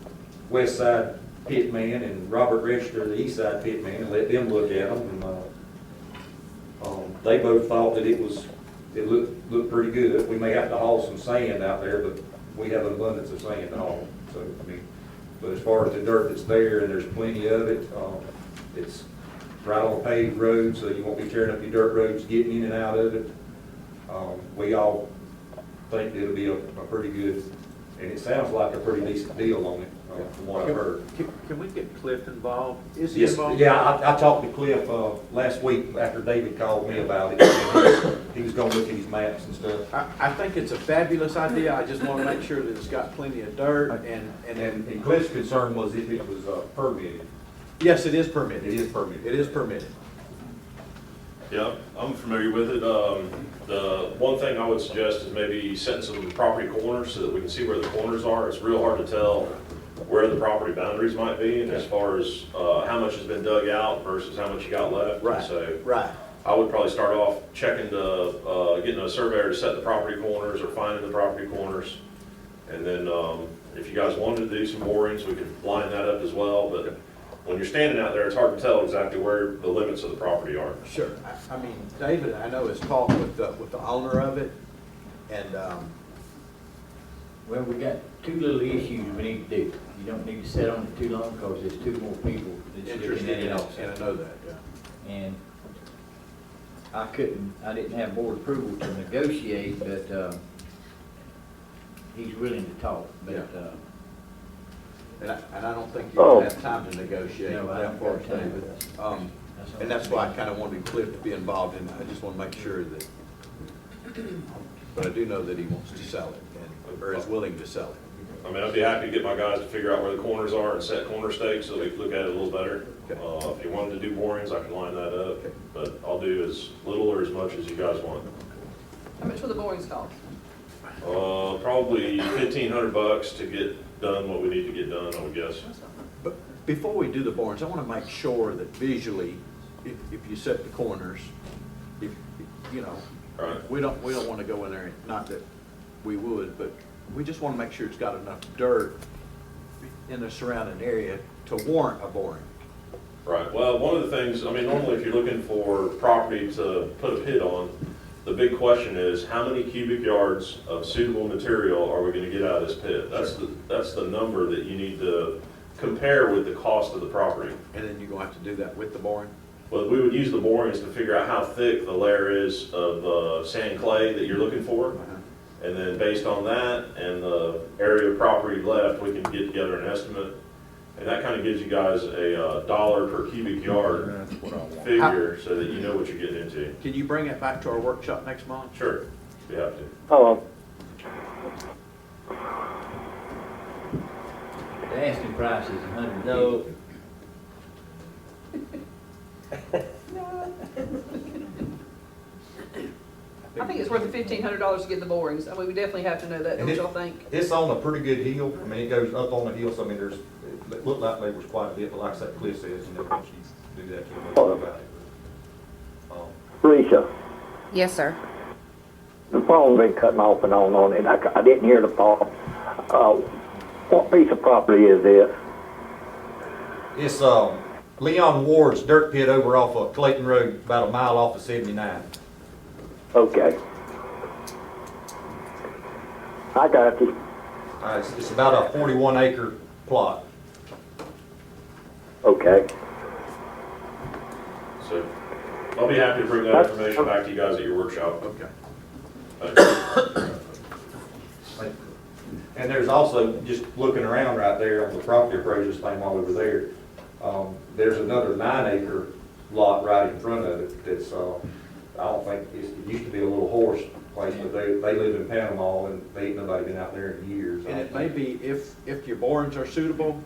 west side pit man, and Robert Register, the east side pit man, and let them look at them. And they both thought that it looked pretty good. We may have to haul some sand out there, but we have an abundance of sand to haul. So I mean, but as far as the dirt that's there, and there's plenty of it, it's right on a paved road, so you won't be tearing up your dirt roads getting in and out of it. We all think it'll be a pretty good, and it sounds like a pretty decent deal on it, from what I've heard. Can we get Cliff involved? Is he Yes, involved? yeah, I talked to Cliff last week after David called me about it. He was gonna look at his maps and stuff. I think it's a fabulous idea. I just want to make sure that it's got plenty of dirt And Cliff's concern was if it was permitted. Yes, it is permitted. It is permitted. It is permitted. Yeah, I'm familiar with it. The one thing I would suggest is maybe setting some property corners so that we can see where the corners are. It's real hard to tell where the property boundaries might be, and as far as how much has been dug out versus how much you got left. Right. So Right. I would probably start off checking getting a surveyor to set the property corners or finding the property corners. And then if you guys wanted to do some borings, we could line that up as well. But when you're standing out there, it's hard to tell exactly where the limits of the property are. Sure. I mean, David, I know has talked with the owner of it, and Well, we got two little issues we need to do. You don't need to sit on it too long because there's two more people that's looking interested at in it it, also. and I know that. Yeah. And I didn't have board approval to negotiate, but he's willing to talk, but, Yeah. And I don't think you'll have time to negotiate No, I that don't part, have time. David. And that's why I kind of wanted Cliff to be involved in it. I just want to make sure that, but I do know that he wants to sell it, or is willing to sell it. I mean, I'd be happy to get my guys to figure out where the corners are and set corner stakes so we can look at it a little better. If you wanted to do borings, I can line that up, but I'll do as little or as much as you guys want. How much will the borings cost? Probably $1,500 to get done what we need to get done, I would guess. But before we do the borings, I want to make sure that visually, if you set the corners, if you know, right. we don't want to go in there. Not that we would, but we just want to make sure it's got enough dirt in the surrounding area to warrant a boring. Right, well, one of the things, I mean, normally if you're looking for property to put a pit on, the big question is, how many cubic yards of suitable material are we gonna get out of this pit? That's the number that you need to compare with the cost of the property. And then you're gonna have to do that with the boring? Well, we would use the borings to figure out how thick the layer is of sand clay that you're looking for. And then based on that and the area of property left, we can get together an estimate. And that kind of gives you guys a dollar per cubic yard figure so that you know what you're getting into. Can you bring it back to our workshop next month? Sure, we have to. Oh, The asking price is $150. no. I think it's worth the $1,500 to get the borings. I mean, we definitely have to know that, don't y'all think? It's on a pretty good hill. I mean, it goes up on the hill, so I mean, it looked like there was quite a bit, but like I said, Cliff says, you know, once you do that, you'll know about it. Felicia, Yes, sir. the phone's been cutting off and on it. I didn't hear the phone. What piece of property is this? It's, Leon Ward's dirt pit over off of Clayton Road, about a mile off of 79. Okay. I got you. It's about a 41 acre plot. Okay. So I'll be happy to bring that information back to you guys at your workshop. Okay. And there's also, just looking around right there on the property appraisers thing while we were there, there's another 9 acre lot right in front of it that's, I don't think, it used to be a little horse place, but they live in Panama and they ain't nobody been out there in years. And it may be, if your borings are suitable,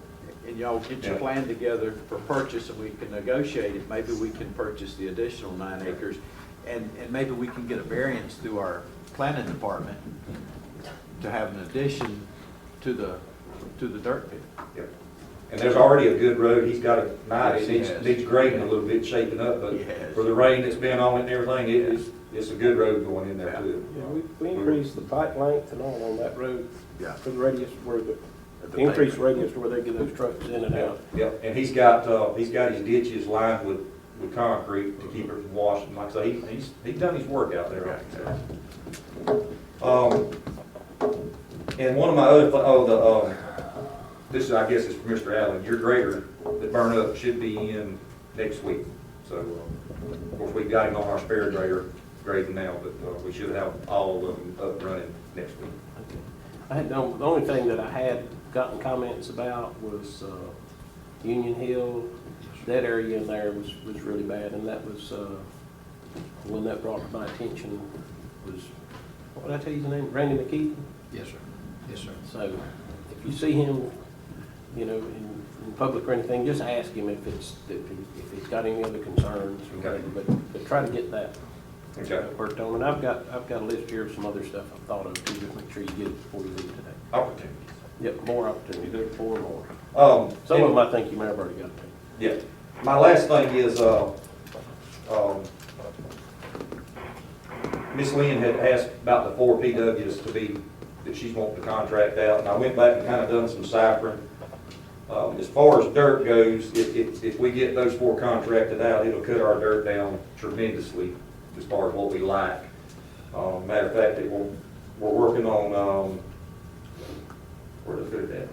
and y'all get your plan together for purchase and we can negotiate it, maybe we can purchase the additional 9 acres. And maybe we can get a variance through our planning department to have an addition to the dirt pit. Yep. And there's already a good road. He's got a nice, Yes, it needs grading a little bit, shaping up, but Yes. for the rain that's been on it and everything, it's a good road going in there too. Yeah, we increased the pipe length and all on that road. Yeah. For the radius where the increased radius to where they get those trucks in and out. Yeah, and he's got his ditches lined with concrete to keep it from washing. Like I say, he's done his work out there. And one of my other, this I guess is for Mr. Allen, your grader that burned up should be in next week. So, of course, we've got him on our spare grader grading now, but we should have all of them up and running next week. Okay. I had, the only thing that I had gotten comments about was Union Hill. That area in there was really bad, and that was, when that brought to my attention was, what did I tell you his name? Randy McKeith? Yes, sir. Yes, sir. So if you see him, you know, in public or anything, just ask him if he's got any other concerns or whatever, but try to get that worked on. And I've got a list here of some other stuff I've thought of too, just make sure you get it before you leave today. Opportunities. Yep, more opportunities. There's 4 more. Some and- of them I think you may have already got to. Yeah. My last thing is, Miss Lynn had asked about the 4 PWs that she's wanting to contract out, and I went back and kind of done some ciphering. As far as dirt goes, if we get those 4 contracted out, it'll cut our dirt down tremendously as far as what we lack. Matter of fact, we're working on, where did I put it at?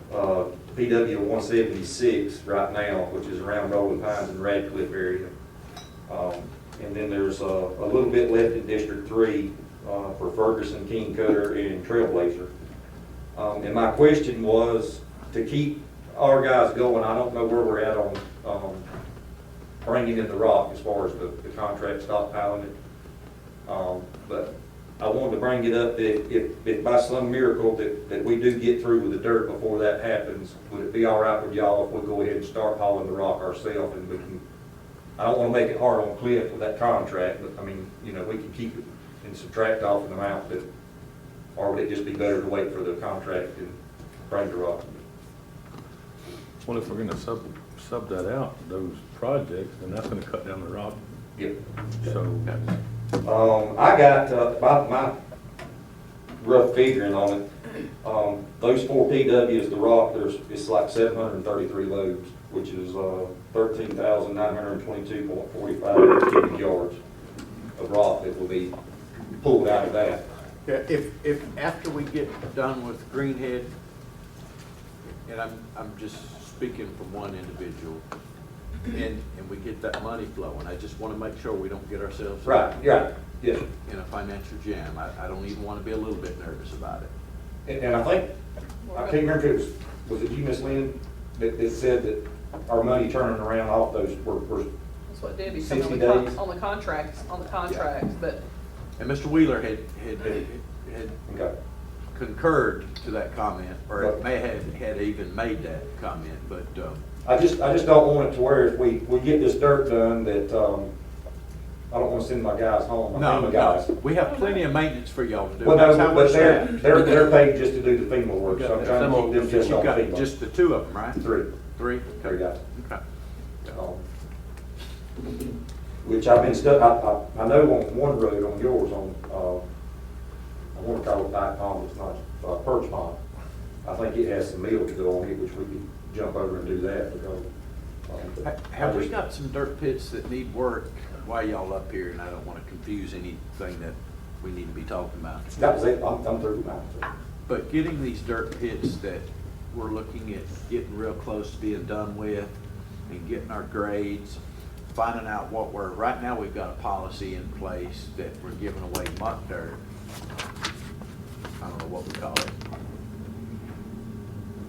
PW 176 right now, which is around Rolling Pines and Radcliffe area. And then there's a little bit left in District 3 for Ferguson, King Cutter, and Trailblazer. And my question was to keep our guys going. I don't know where we're at on bringing in the rock as far as the contract stockpiling it. But I wanted to bring it up that if by some miracle that we do get through with the dirt before that happens, would it be all right with y'all if we go ahead and start hauling the rock ourselves, and we can, I don't want to make it hard on Cliff with that contract, but I mean, you know, we can keep it and subtract off an amount that, or would it just be better to wait for the contract and bring the rock? Well, if we're gonna sub that out, those projects, then that's gonna cut down the rock. Yep. So. I got, about my rough figuring on it, those 4 PWs, the rock, it's like 733 loads, which is 13,922.45 cubic yards of rock that will be pulled out of that. Yeah, if after we get done with Greenhead, and I'm just speaking from one individual, and we get that money flowing, I just want to make sure we don't get ourselves. Right, yeah. Yes, sir. in a financial jam. I don't even want to be a little bit nervous about it. And I think, I can't remember if it was it you, Ms. Lynn, that said that our money turning around off those were That's what Debbie said 60 days. on the contracts, but And Mr. Wheeler had Okay. concurred to that comment, or Right. may had even made that comment, but, I just don't want it to where if we get this dirt done that, I don't wanna send my guys home, my no, FEMA guys. we have plenty of maintenance for y'all to do. Well, That's no, how we're but staffed. they're paid just to do the FEMA work, so I'm trying to keep them just You've on got FEMA. just the two of them, right? Three. Three? Three guys. Okay. Which I've been stuck, I know on one road, on yours, I wanna call it Back Pond, it's not, Perch Pond. I think it has some meal to go on it, which we could jump over and do that, because. Have we got some dirt pits that need work while y'all up here, and I don't want to confuse anything that we need to be talking about? That was it, I'm through with mine. But getting these dirt pits that we're looking at getting real close to being done with, and getting our grades, finding out what right now we've got a policy in place that we're giving away muck dirt. I don't know what we call it.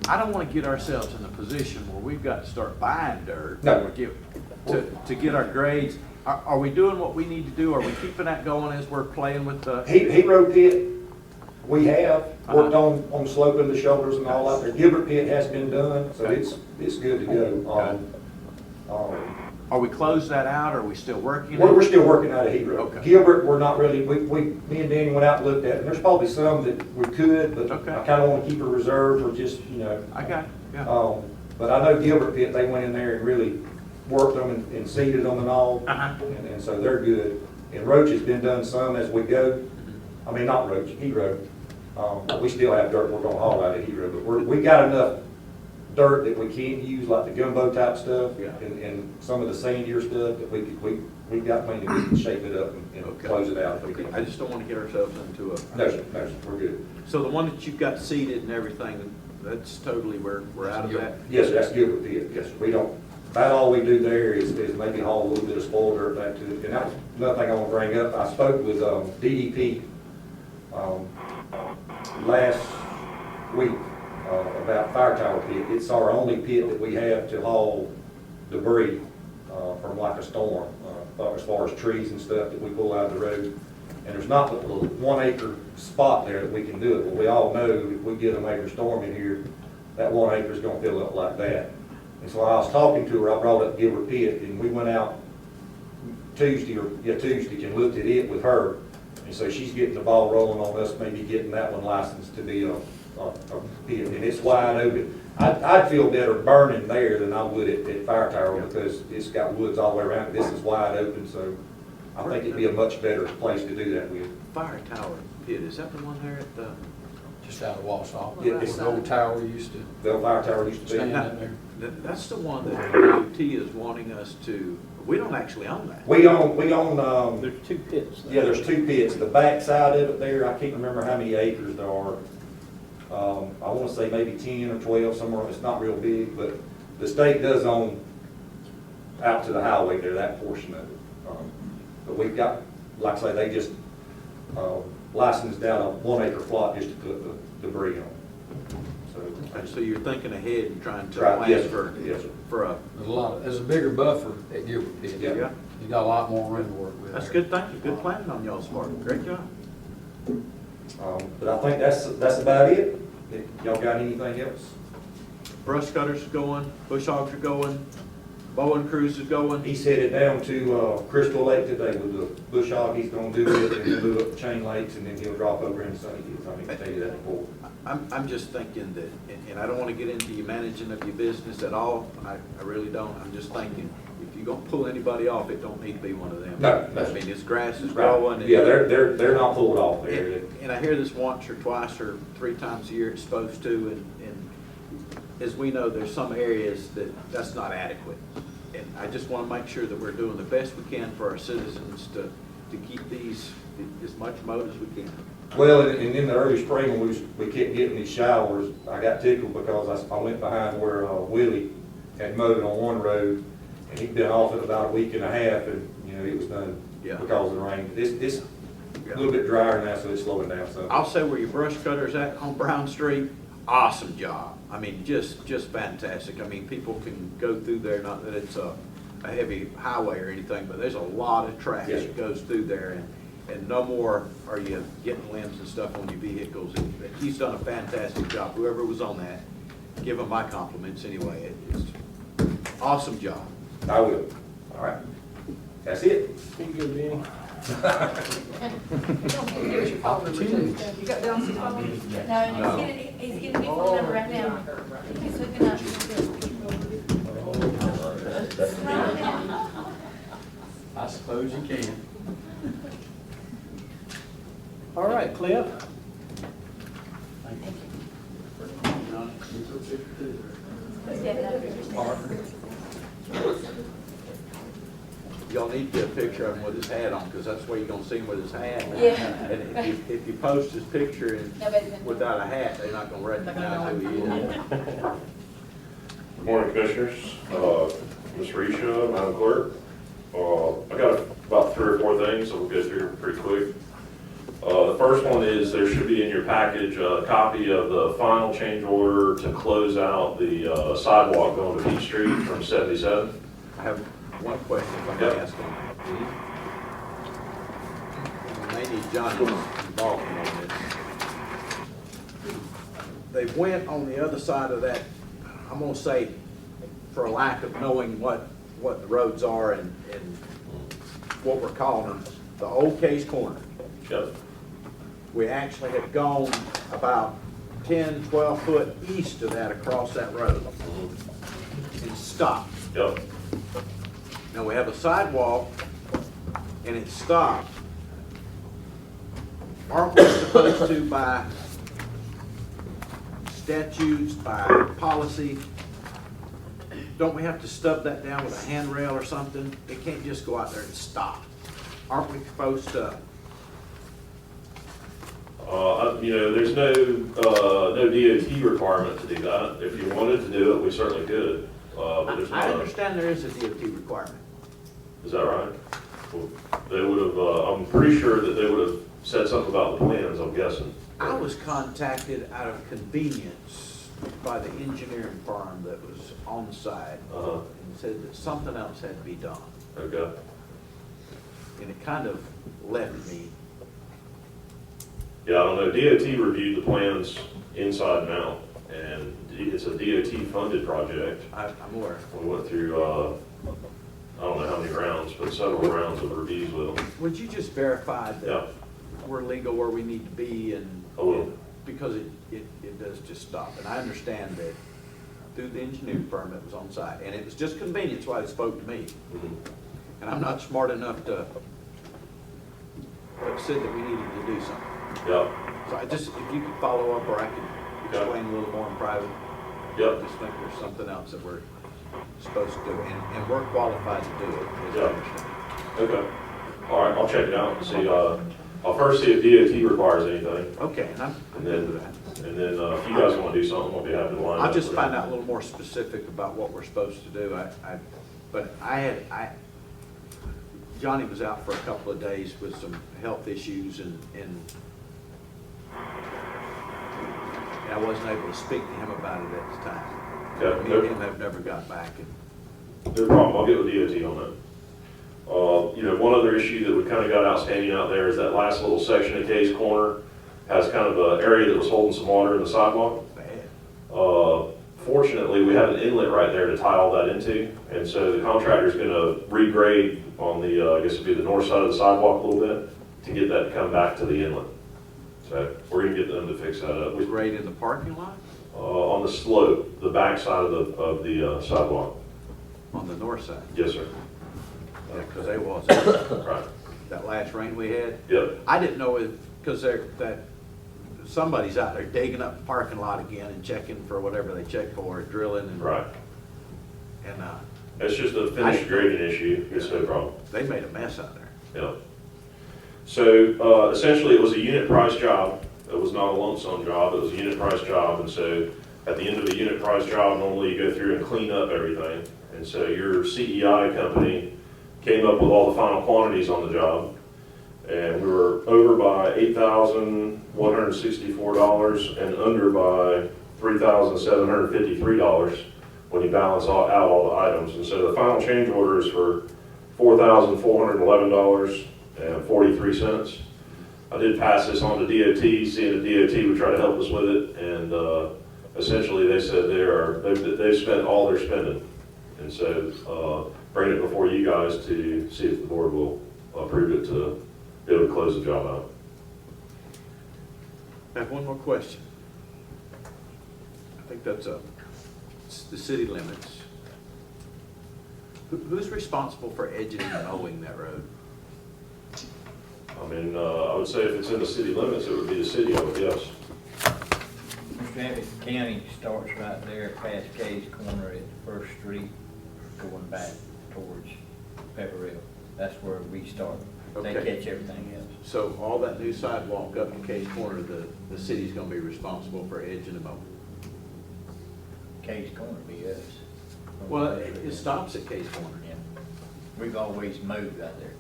I don't want to get ourselves in a position where we've got to start buying dirt. No. To get our grades. Are we doing what we need to do? Are we keeping that going as we're playing with the? Hero pit, we have worked on sloping the shoulders and all that. The Gilbert pit has been done, so it's good to go. Are we closed that out, or are we still working? We're still working out of Hero. Okay. Gilbert, we're not really, me and Danny went out and looked at it, and there's probably some that we could, but Okay. I kinda wanna keep a reserve for just, I got it, yeah. But I know Gilbert pit, they went in there and really worked them and seeded them and all, and so they're good. And Roach has been done some as we go. I mean, not Roach, Hero. We still have dirt we're gonna haul out of Hero, but we got enough dirt that we can't use, like the gumbo type stuff, and some of the sandier stuff that we got plenty to shape it up and close it out. Okay, I just don't want to get ourselves into a. No, sir, we're good. So the one that you've got seeded and everything, that's totally, we're out of that? Yes, sir, that's Gilbert pit, yes, sir. We don't, about all we do there is maybe haul a little bit of spoil dirt back to it. And that was another thing I want to bring up. I spoke with DDP last week about Fire Tower pit. It's our only pit that we have to haul debris from like a storm, as far as trees and stuff that we pull out of the road. And there's not but a 1 acre spot there that we can do it. Well, we all know if we get a major storm in here, that 1 acre is gonna fill up like that. And so I was talking to her, I brought up Gilbert pit, and we went out Tuesday and looked at it with her. And so she's getting the ball rolling on us, maybe getting that one licensed to be a pit, and it's wide open. I'd feel better burning there than I would at Fire Tower, because it's got woods all the way around it. This is wide open, so I think it'd be a much better place to do that with. Fire Tower pit, is that the one there at the? Just out of Wausau. Yeah, it's The old tower used to. The old fire tower used to be. Stand in there. That's the one that DOT is wanting us to, we don't actually own that. We own, There's two pits. yeah, there's two pits. The back side of it there, I can't remember how many acres there are. I want to say maybe 10 or 12 somewhere. It's not real big, but the state does own out to the highway there, that portion of it. But we've got, like I say, they just licensed down a 1 acre plot just to put the debris on. So you're thinking ahead and trying to Right, plan yes, for, yes, sir. for a. There's a bigger buffer at Gilbert pit. Yeah. You got a lot more room to work with. That's there. good, thank you, good planning on y'all's part, great job. But I think that's about it. If y'all got anything else? Brush cutters are going, bush hogs are going, mowing crews is going. He's headed down to Crystal Lake today with the bush hog. He's gonna do it, and then move up the chain lakes, and then he'll drop over in Sunny Hills. I didn't tell you that before. I'm just thinking that, and I don't want to get into your managing of your business at all, I really don't. I'm just thinking, if you're gonna pull anybody off, it don't need to be one of them. No. I mean, this grass is growing. Yeah, they're not pulled off there. And I hear this once or twice or 3 times a year it's supposed to, and as we know, there's some areas that's not adequate. And I just want to make sure that we're doing the best we can for our citizens to keep these as much mowed as we can. Well, and in the early spring, when we kept getting these showers, I got tickled because I went behind where Willie had mowed on one road, and he'd been off it about a week and a half, and, it was done because of the rain. a little bit drier now, so it's slowing down some. I'll say where your brush cutter's at on Brown Street, awesome job. I mean, just fantastic. I mean, people can go through there, not that it's a heavy highway or anything, but there's a lot of traffic that goes through there, and no more are you getting limbs and stuff on your vehicles. And he's done a fantastic job. Whoever was on that, give him my compliments anyway. It's awesome job. I will. All right. That's it. Be good, Benny. Here's your phone number too. You got Delsey's phone? No, he's getting a new phone number right now. He's hooking up. I suppose you can. All right, Cliff. Y'all need to get a picture of him with his hat on, because that's where you're gonna see him with his hat. Yeah. And if you post his picture without a hat, they're not gonna recognize who he is. Good morning, Commissioners. Ms. Risha, Madam Clerk. I got about 3 or 4 things that we'll go through pretty quick. The first one is there should be in your package a copy of the final change order to close out the sidewalk going to Beach Street from 77. I have one question if I may ask him. They need Johnny's involvement on this. They went on the other side of that, I'm gonna say, for a lack of knowing what the roads are and what we're calling them, the old Case Corner. Yep. We actually have gone about 10, 12 foot east of that across that road and stopped. Yep. Now we have a sidewalk and it stopped. Aren't we supposed to, by statutes, by policy, don't we have to stub that down with a handrail or something? It can't just go out there and stop. Aren't we supposed to? You know, there's no DOT requirement to do that. If you wanted to do it, we certainly could. But there's not. I understand there is a DOT requirement. Is that right? Well, they would have, I'm pretty sure that they would have said something about the plans, I'm guessing. I was contacted out of convenience by the engineering firm that was on site and said that something else had to be done. Okay. And it kind of left me. Yeah, I don't know. DOT reviewed the plans inside and out, and it's a DOT funded project. I'm aware. We went through, I don't know how many rounds, but several rounds of reviews with them. Would you just verify that we're legal where we need to be and I will. because it does just stop. And I understand that through the engineering firm that was on site, and it was just convenience why they spoke to me. And I'm not smart enough to have said that we needed to do something. Yeah. So I just, if you could follow up, or I could explain a little more in private. Yep. I just think there's something else that we're supposed to do, and we're qualified to do it, as I understand. Okay. All right, I'll check it out and see. I'll first see if DOT requires anything. Okay, and I'm good with that. And then if you guys want to do something, we'll be happy to line up. I'll just for find that. out a little more specific about what we're supposed to do. But Johnny was out for a couple of days with some health issues and I wasn't able to speak to him about it at the time. Okay. Me and him have never got back. No problem. I'll get with DOT on that. You know, one other issue that we kind of got outstanding out there is that last little section of Case Corner has kind of an area that was holding some water in the sidewalk. Fortunately, we have an inlet right there to tie all that into, and so the contractor's going to regrade on the, I guess it'd be the north side of the sidewalk a little bit to get that to come back to the inlet. So we're going to get them to fix that up. Grade in the parking lot? On the slope, the back side of the sidewalk. On the north side? Yes, sir. Yeah, because they was. Right. That last rain we had? Yep. I didn't know if, because somebody's out there digging up the parking lot again and checking for whatever they check for, drilling and. Right. And, it's just a finish grading issue. It's no problem. They made a mess out there. Yeah. So essentially, it was a unit price job. It was not a lump sum job. It was a unit price job, and so at the end of a unit price job, normally you go through and clean up everything. And so your CEI company came up with all the final quantities on the job, And we were over by $8,164 and under by $3,753 when you balance out all the items. And so the final change order is for $4,411.43. I did pass this on to DOT, seeing the DOT would try to help us with it, and essentially they said they've spent all their spending. And so bring it before you guys to see if the board will approve it to be able to close the job out. I have one more question. I think that's it's the city limits. Who's responsible for edging and mowing that road? I mean, I would say if it's in the city limits, it would be the city, I would guess. Mr. Hammond, the county starts right there past Kay's Corner at First Street, going back towards Pepperell. That's where we start. They Okay. catch everything else. So all that new sidewalk up to Case Corner, the city's gonna be responsible for edging and mowing? Kay's Corner be us. Well, it stops at Case Corner. Yeah. We've always moved right there.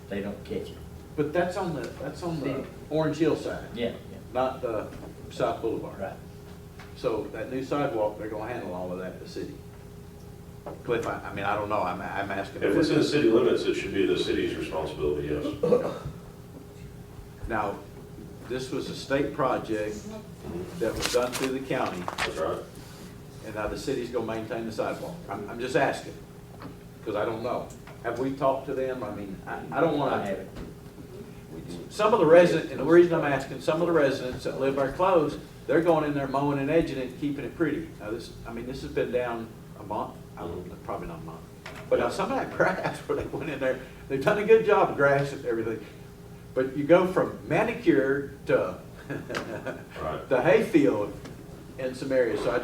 They don't catch it. But that's on the Orange Hill side. Yeah, Not the South Boulevard. Right. So that new sidewalk, they're gonna handle all of that, the city. Cliff, I mean, I don't know, I'm asking. If it's in the city limits, it should be the city's responsibility, yes. Now, this was a state project that was done through the county. That's right. And now the city's gonna maintain the sidewalk. I'm just asking, because I don't know. Have we talked to them? I mean, I don't wanna. I haven't. Some of the residents, and the reason I'm asking, some of the residents that live there close, they're going in there mowing and edging it, keeping it pretty. Now this has been down a month, probably not a month. But now some of that grass where they went in there, they've done a good job of grass and everything. But you go from manicured to the hayfield in some areas. So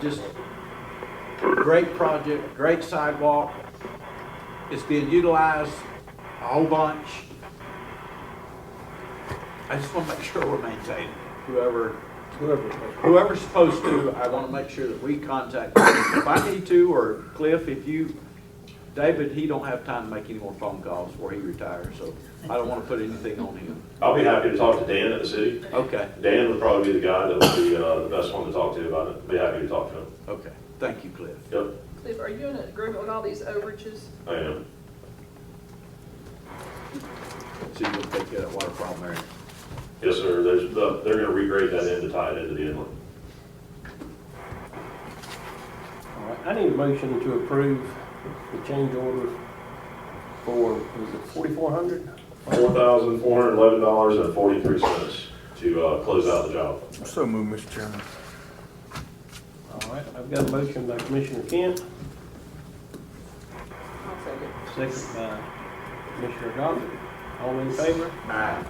great project, great sidewalk. It's being utilized a whole bunch. I just want to make sure we're maintaining whoever's supposed to. I want to make sure that we contact them. If I need to, or Cliff, David, he don't have time to make any more phone calls before he retires, so I don't want to put anything on him. I'll be happy to talk to Dan at the city. Okay. Dan would probably be the guy that would be the best one to talk to about it. Be happy to talk to him. Okay. Thank you, Cliff. Yep, Cliff, are you in agreement with all these overages? I am. So you're going to take care of that water problem area? Yes, sir. They're going to regrade that end to tie it into the inlet. All right, I need a motion to approve the change order for, was it $4,400? $4,411.43 to close out the job. So moved, Mr. Chairman. All right, I've got a motion by Commissioner Kent, I'll second. second by Commissioner Goddard. All in favor? Aye.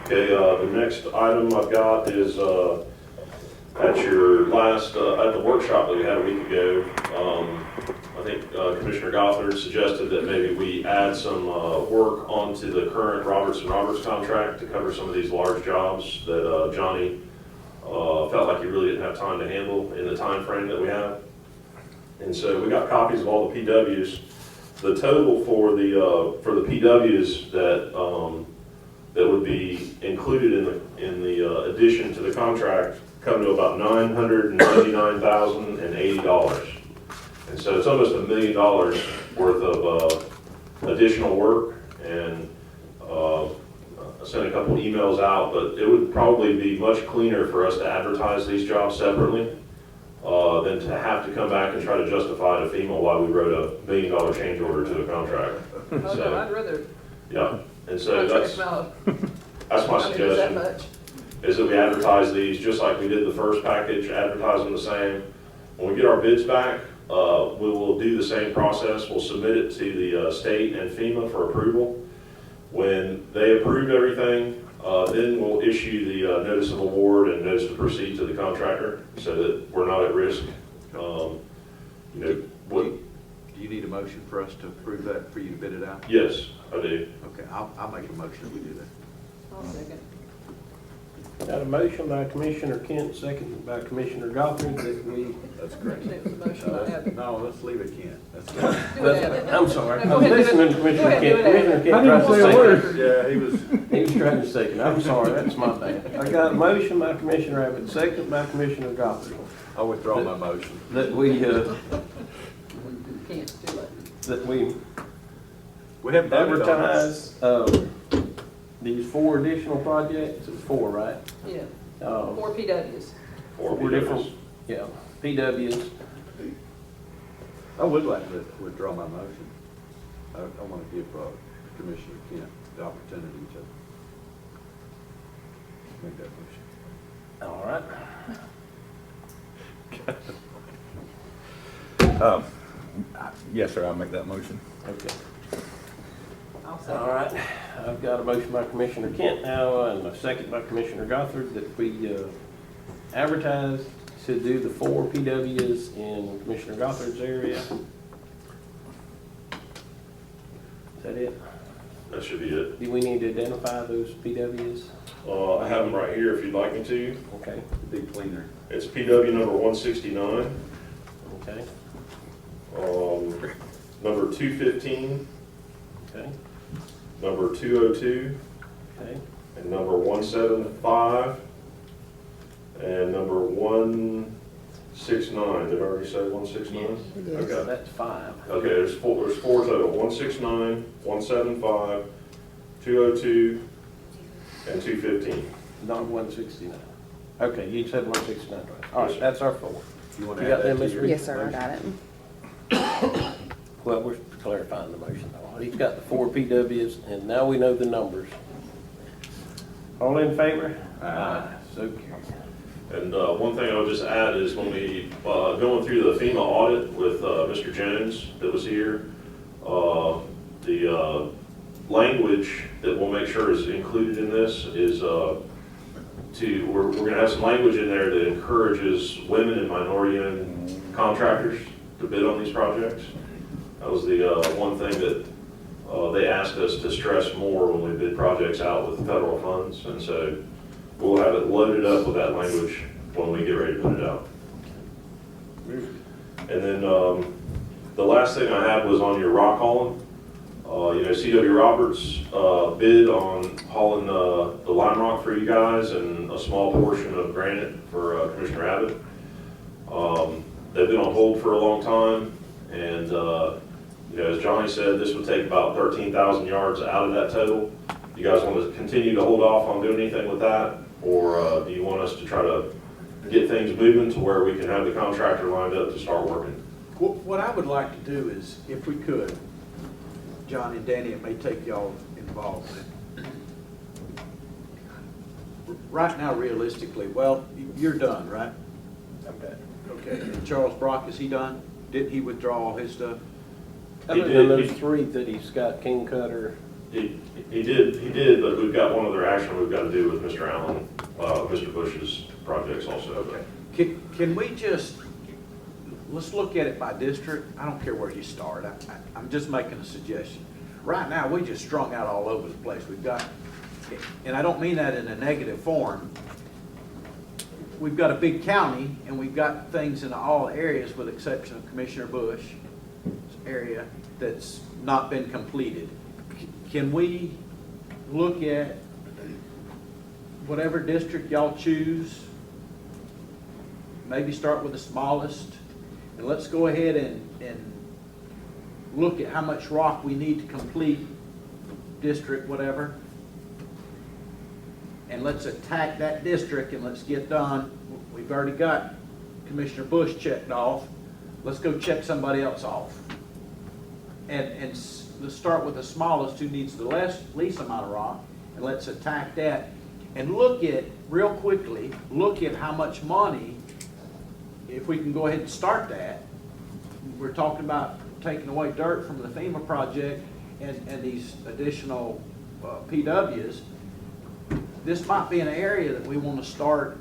Okay, the next item I've got is at your last, at the workshop that we had a week ago, I think Commissioner Gothard suggested that maybe we add some work onto the current Roberts contract to cover some of these large jobs that Johnny felt like he really didn't have time to handle in the time frame that we have. And so we got copies of all the PWs. The total for the PWs that would be included in the addition to the contract come to about $999,080. And so it's almost $1 million worth of additional work. And I sent a couple emails out, but it would probably be much cleaner for us to advertise these jobs separately than to have to come back and try to justify to FEMA why we wrote a $1 million change order to the contract. Oh, no, I'd rather. Yeah, and so that's my suggestion, That is that we advertise these just like we did the first package, advertise them the same. When we get our bids back, we will do the same process. We'll submit it to the state and FEMA for approval. When they approve everything, then we'll issue the notice of award and notice to proceed to the contractor so that we're not at risk. Do you need a motion for us to approve that, for you to bid it out? Yes, I do. Okay, I'll make a motion that we do that. I'll second. Got a motion by Commissioner Kent, second by Commissioner Gothard that we. That's correct. It was a motion I had. No, No, let's leave it, Kent. Let's go. I'm sorry. Go I'm ahead, do listening it. to Commissioner Go ahead, Kent. do it. Commissioner Kent I didn't tried to say a second. word. Yeah, he was. He was trying to second. I'm sorry, that's my bad. I got a motion by Commissioner Abbott, second by Commissioner Gothard, I withdraw my motion. that we, Can't do it. that we We haven't voted on advertise, these 4 additional projects. It's 4, right? Yeah, Uh, 4 PWs. Four different, yeah, PWs. I would like to withdraw my motion. I want to give Commissioner Kent the opportunity to make that motion. All right. Yes, sir, I'll make that motion. Okay. I'll second. All right. I've got a motion by Commissioner Kent now and a second by Commissioner Gothard that we advertise to do the 4 PWs in Commissioner Gothard's area. Is that it? That should be it. Do we need to identify those PWs? I have them right here if you'd like me to. Okay. Big cleaner. It's PW number 169, Okay. number 215, Okay. number 202, Okay. and number 175, and number 169. Did I already say 169? Yes. Okay. That's 5. Okay, there's four total, 169, 175, 202, and 215. Not 169. Okay, you said 169, right? All Yes, right, sir. that's our 4. You want You to got add that, that Ms. to Reed? your Yes, sir, I got it. Well, we're clarifying the motion. He's got the 4 PWs, and now we know the numbers. All in favor? Aye. So carried. And one thing I would just add is when we, going through the FEMA audit with Mr. Jones that was here, the language that we'll make sure is included in this is we're going to have some language in there that encourages women and minority-owned contractors to bid on these projects. That was the one thing that they asked us to stress more when we bid projects out with federal funds, and so we'll have it loaded up with that language when we get ready to put it out. And then the last thing I had was on your rock hauling. C.W. Roberts bid on hauling the lime rock for you guys and a small portion of granite for Commissioner Abbott. They've been on hold for a long time, and as Johnny said, this would take about 13,000 yards out of that total. You guys want to continue to hold off on doing anything with that, or do you want us to try to get things moving to where we can have the contractor lined up to start working? What I would like to do is, if we could, John and Danny, it may take y'all involved in it. Right now, realistically, well, you're done, right? Okay. Okay, and Charles Brock, is he done? Didn't he withdraw all his stuff? Other than those 3 that he's got, King Cutter. He did, but we've got one other action we've got to do with Mr. Allen, Mr. Bush's projects also. Okay. Can we just, let's look at it by district. I don't care where you start. I'm just making a suggestion. Right now, we just strung out all over the place. We've got, and I don't mean that in a negative form. We've got a big county, and we've got things in all areas with the exception of Commissioner Bush's area that's not been completed. Can we look at whatever district y'all choose, maybe start with the smallest, and let's go ahead and look at how much rock we need to complete district whatever, and let's attack that district and let's get done. We've already got Commissioner Bush checked off. Let's go check somebody else off. And let's start with the smallest, who needs the least amount of rock, and let's attack that. And look at, real quickly, look at how much money, if we can go ahead and start that. We're talking about taking away dirt from the FEMA project and these additional PWs. This might be an area that we want to start.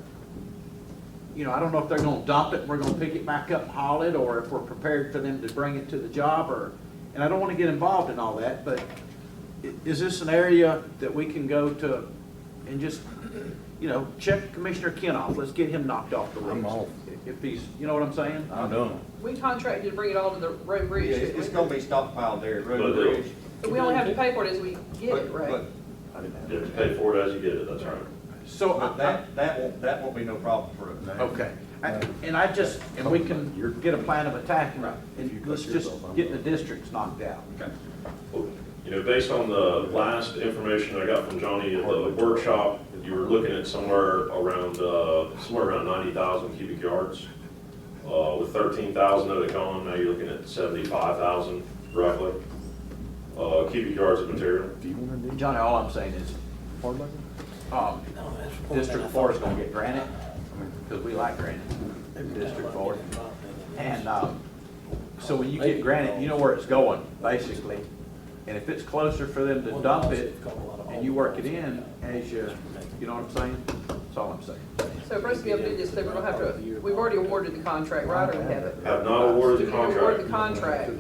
I don't know if they're going to dump it and we're going to pick it back up and haul it, or if we're prepared for them to bring it to the job, and I don't want to get involved in all that, but is this an area that we can go to and just, check Commissioner Kent off? Let's get him knocked off the list. I'm off. if he's, you know what I'm saying? I'm done. We contracted to bring it all to the road and bridge. Yeah, didn't it's we? gonna be stockpiled there, road and But, bridge. But we only have to pay for it as we get it, But- right? but- You have to pay for it as you get it, that's right. So, But that won't be no problem for us. okay, and I just, and we can get a plan of attack, and let's just get the districts knocked out. You know, based on the last information I got from Johnny at the workshop, you were looking at somewhere around 90,000 cubic yards. With 13,000 of it gone, now you're looking at 75,000 roughly, cubic yards of material. Johnny, all I'm saying is, District 4 is gonna get granite, because we like granite, District 4. And, so when you get granite, you know where it's going, basically. And if it's closer for them to dump it, and you work it in as you know what I'm saying? That's all I'm saying. So for us to be able to do this, then we're gonna have to, we've already awarded the contract, right, or we haven't? Have not awarded the We didn't award the contract. contract.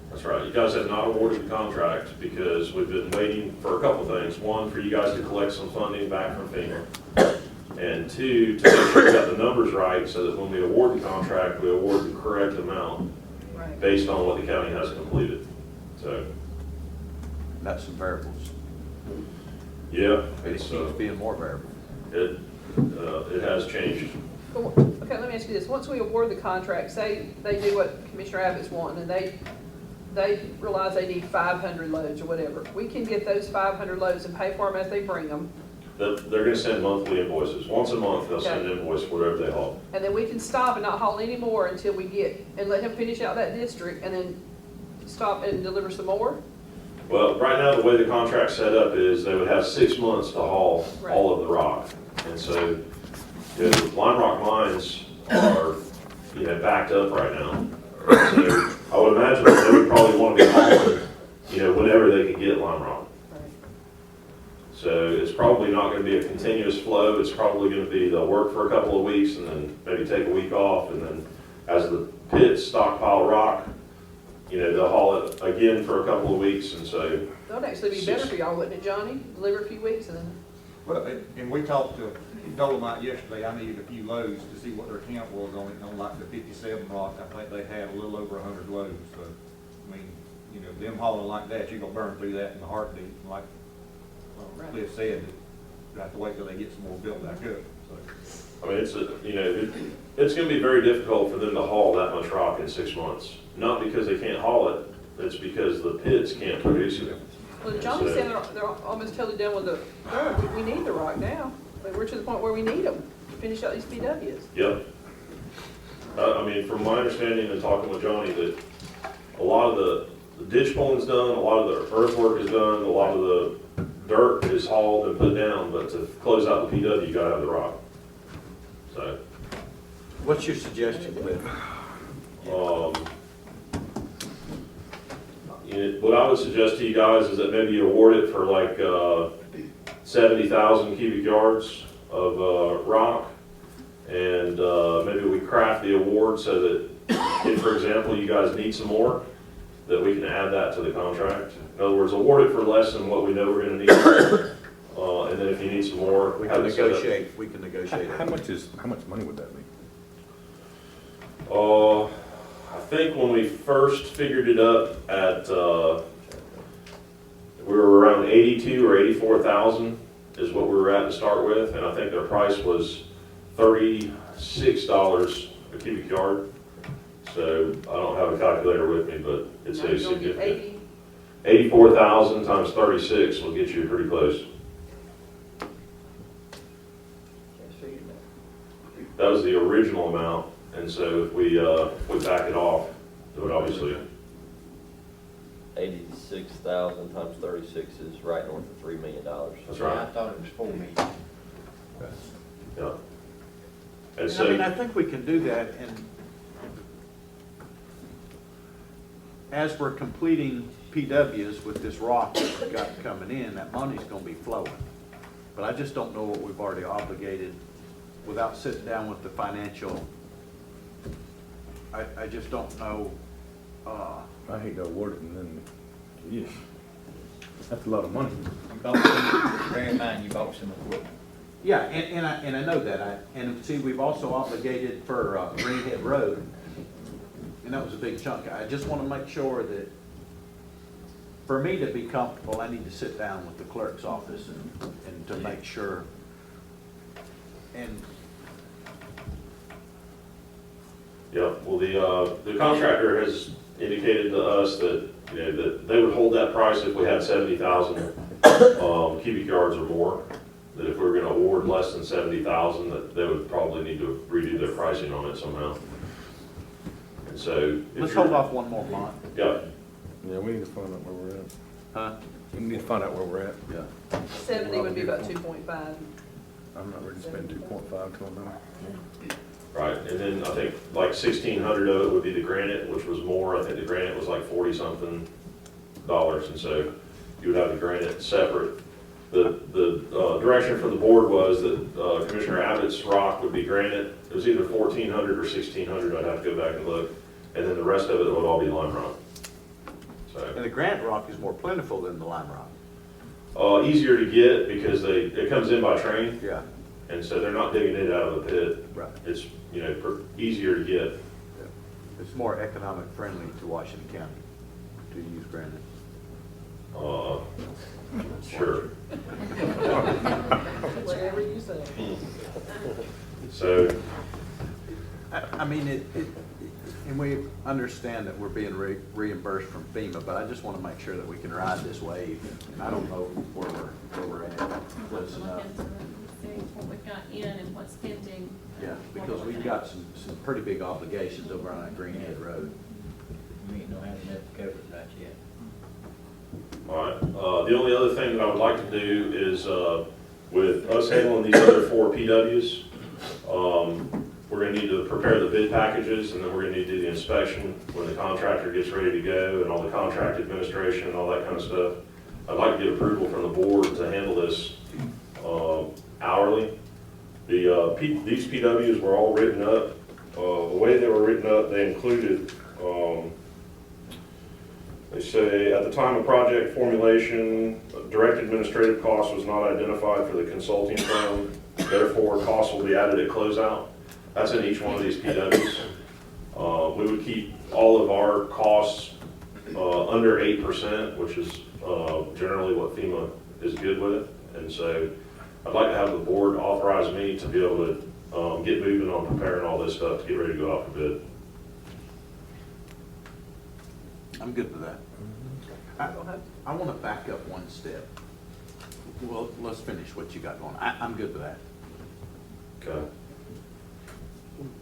That's right, you guys have not awarded the contract because we've been waiting for a couple things. One, for you guys to collect some funding back from FEMA. And two, to make sure we got the numbers right so that when we award the contract, we award the correct amount Right. based on what the county has completed. So, That's some variables. yeah, It it's, keeps being more variable. it has changed. Okay, let me ask you this, once we award the contract, say they do what Commissioner Abbott's wanting, and they realize they need 500 loads or whatever, we can get those 500 loads and pay for them as they bring them, They're gonna send monthly invoices. Once a month, they'll send an invoice for whatever they haul. and then we can stop and not haul any more until we get, and let him finish out that district, and then stop and deliver some more? Well, right now, the way the contract's set up is they would have 6 months to haul Right. all of the rock. And so, you know, Lime Rock mines are, you know, backed up right now. So I would imagine that they would probably want to be hauling, you know, whenever they could get Lime Rock. So it's probably not gonna be a continuous flow. It's probably gonna be, they'll work for a couple of weeks and then maybe take a week off. And then as the pits stockpile rock, you know, they'll haul it again for a couple of weeks. And so, That would actually be better for y'all, wouldn't it, Johnny? Deliver a few weeks and then, Well, and we talked to Dolomite yesterday, I needed a few loads to see what their count was on it, on like the 57 rock, I think they had a little over 100 loads, so, I mean, you know, them hauling like that, you're gonna burn through that in a heartbeat, like Cliff said, you have to wait till they get some more built back up, so. I mean, it's gonna be very difficult for them to haul that much rock in 6 months. Not because they can't haul it, it's because the pits can't produce it. well, Johnny said they're almost totally done with the road. We need the rock now. Like, we're to the point where we need them to finish out these PWs. Yep. I mean, from my understanding and talking with Johnny, that a lot of the ditch pulling's done, a lot of the earthwork is done, a lot of the dirt is hauled and put down, but to close out the PW, you gotta have the rock. So, What's your suggestion, Cliff? what I would suggest to you guys is that maybe you award it for like 70,000 cubic yards of rock, and maybe we craft the award so that if, for example, you guys need some more, that we can add that to the contract. In other words, award it for less than what we know we're gonna need, and then if you need some more, We have can it set up. negotiate, we can negotiate. How much money would that be? I think when we first figured it up at, we were around 82 or 84,000 is what we were at to start with, and I think their price was $36 a cubic yard. So I don't have a calculator with me, but it's a significant. 84,000 times 36 will get you pretty close. That was the original amount, and so if we back it off, it would obviously. 86,000 times 36 is right north of $3 million. That's right. I thought it was 4 million. Yeah. And And so, I mean, I think we can do that, and as we're completing PWs with this rock that we've got coming in, that money's gonna be flowing. But I just don't know what we've already obligated without sitting down with the financial. I just don't know, I hate to award it and then, yeah, that's a lot of money. Bear in mind, you bought some equipment. Yeah, and I know that, and see, we've also obligated for Greenhead Road, and that was a big chunk. I just want to make sure that, for me to be comfortable, I need to sit down with the clerk's office and to make sure. And Yeah, well, the contractor has indicated to us that, you know, that they would hold that price if we had 70,000 cubic yards or more. That if we were gonna award less than 70,000, that they would probably need to redo their pricing on it somehow. And so. let's hold off one more month. Yeah. Yeah, we need to find out where we're at. Huh? We need to find out where we're at. Yeah. 70 would be about 2.5. I'm not ready to spend 2.5 till now. Right, and then I think like 1,600 of it would be the granite, which was more. I think the granite was like 40-something dollars, and so you would have the granite separate. The direction from the board was that Commissioner Abbott's rock would be granite. It was either 1,400 or 1,600. I'd have to go back and look, and then the rest of it would all be lime rock. So. And the granite rock is more plentiful than the lime rock. Easier to get because it comes in by train. Yeah. And so they're not digging it out of the pit. Right. It's, you know, easier to get. Yeah. It's more economic friendly to Washington County to use granite. Sure. Whatever you say. So. I mean, and we understand that we're being reimbursed from FEMA, but I just want to make sure that we can ride this wave. And I don't know where we're at. Close enough. What we've got in and what's pending. Yeah, because we've got some pretty big obligations over on that Greenhead Road. We ain't no having enough to cover that yet. All right. The only other thing that I would like to do is, with us handling these other 4 PWs, we're going to need to prepare the bid packages, and then we're going to need to do the inspection when the contractor gets ready to go, and all the contract administration and all that kind of stuff. I'd like to get approval from the board to handle this hourly. These PWs were all written up. The way they were written up, they included, they say, at the time of project formulation, direct administrative cost was not identified for the consulting firm. Therefore, costs will be added at closeout. That's in each one of these PWs. We would keep all of our costs under 8%, which is generally what FEMA is good with. And so I'd like to have the board authorize me to be able to get moving on preparing all this stuff to get ready to go out for bid. I'm good with that. I want to back up one step. Well, let's finish what you got going. I'm good with that. Okay.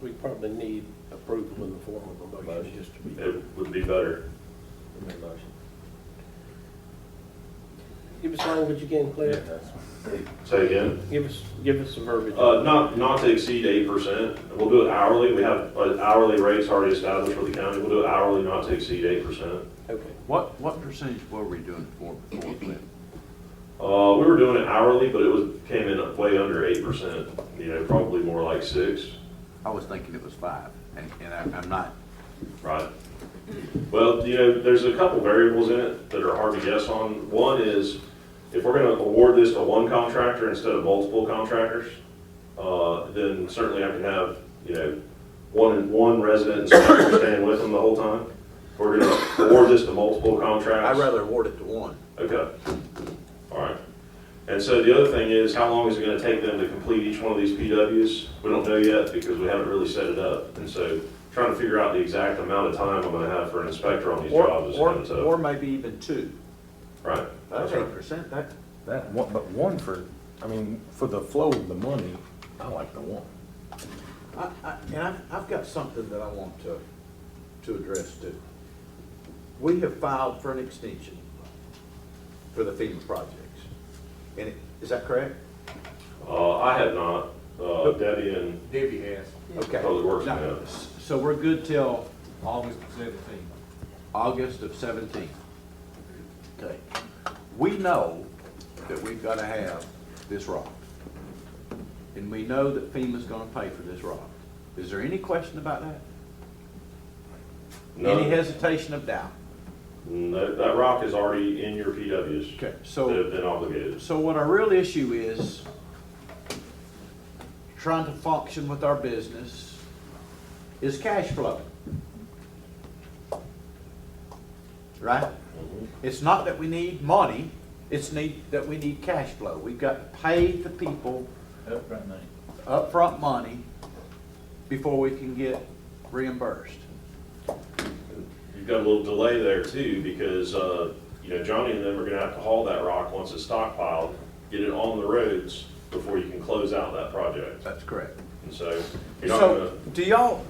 We probably need approval in the form of a motion, just to be. It would be better. Give us language again, Claire. Say again? Give us some verbiage. Not to exceed 8%. We'll do it hourly. We have hourly rates already established for the county. We'll do it hourly, not to exceed 8%. Okay. What percentage were we doing before, Clint? We were doing it hourly, but it came in way under 8%. You know, probably more like 6. I was thinking it was 5, and I'm not. Right. Well, you know, there's a couple variables in it that are hard to guess on. One is, if we're going to award this to one contractor instead of multiple contractors, then certainly I can have, you know, one resident inspector staying with them the whole time. If we're going to award this to multiple contracts. I'd rather award it to one. Okay. All right. And so the other thing is, how long is it going to take them to complete each one of these PWs? We don't know yet because we haven't really set it up. And so trying to figure out the exact amount of time I'm going to have for an inspector on these jobs is kind of tough. Or maybe even 2. Right. That's right. 8%. But one for, I mean, for the flow of the money, I like the one. I've got something that I want to address too. We have filed for an extension for the FEMA projects. And is that correct? I have not. Debbie has. Okay. Probably works Now, now. so we're good till August of 17. August of 17. Okay. We know that we've got to have this rock. And we know that FEMA's going to pay for this rock. Is there any question about that? No. Any hesitation of doubt? That rock is already in your PWs. Okay, so that have been obligated. So what our real issue is, trying to function with our business is cash flow. Right? It's not that we need money, it's that we need cash flow. We've got to pay the people Upfront money. upfront money before we can get reimbursed. You've got a little delay there too, because, Johnny and them are gonna have to haul that rock once it's stockpiled, get it on the roads before you can close out that project. That's correct. And so, you're not gonna. So, do y'all,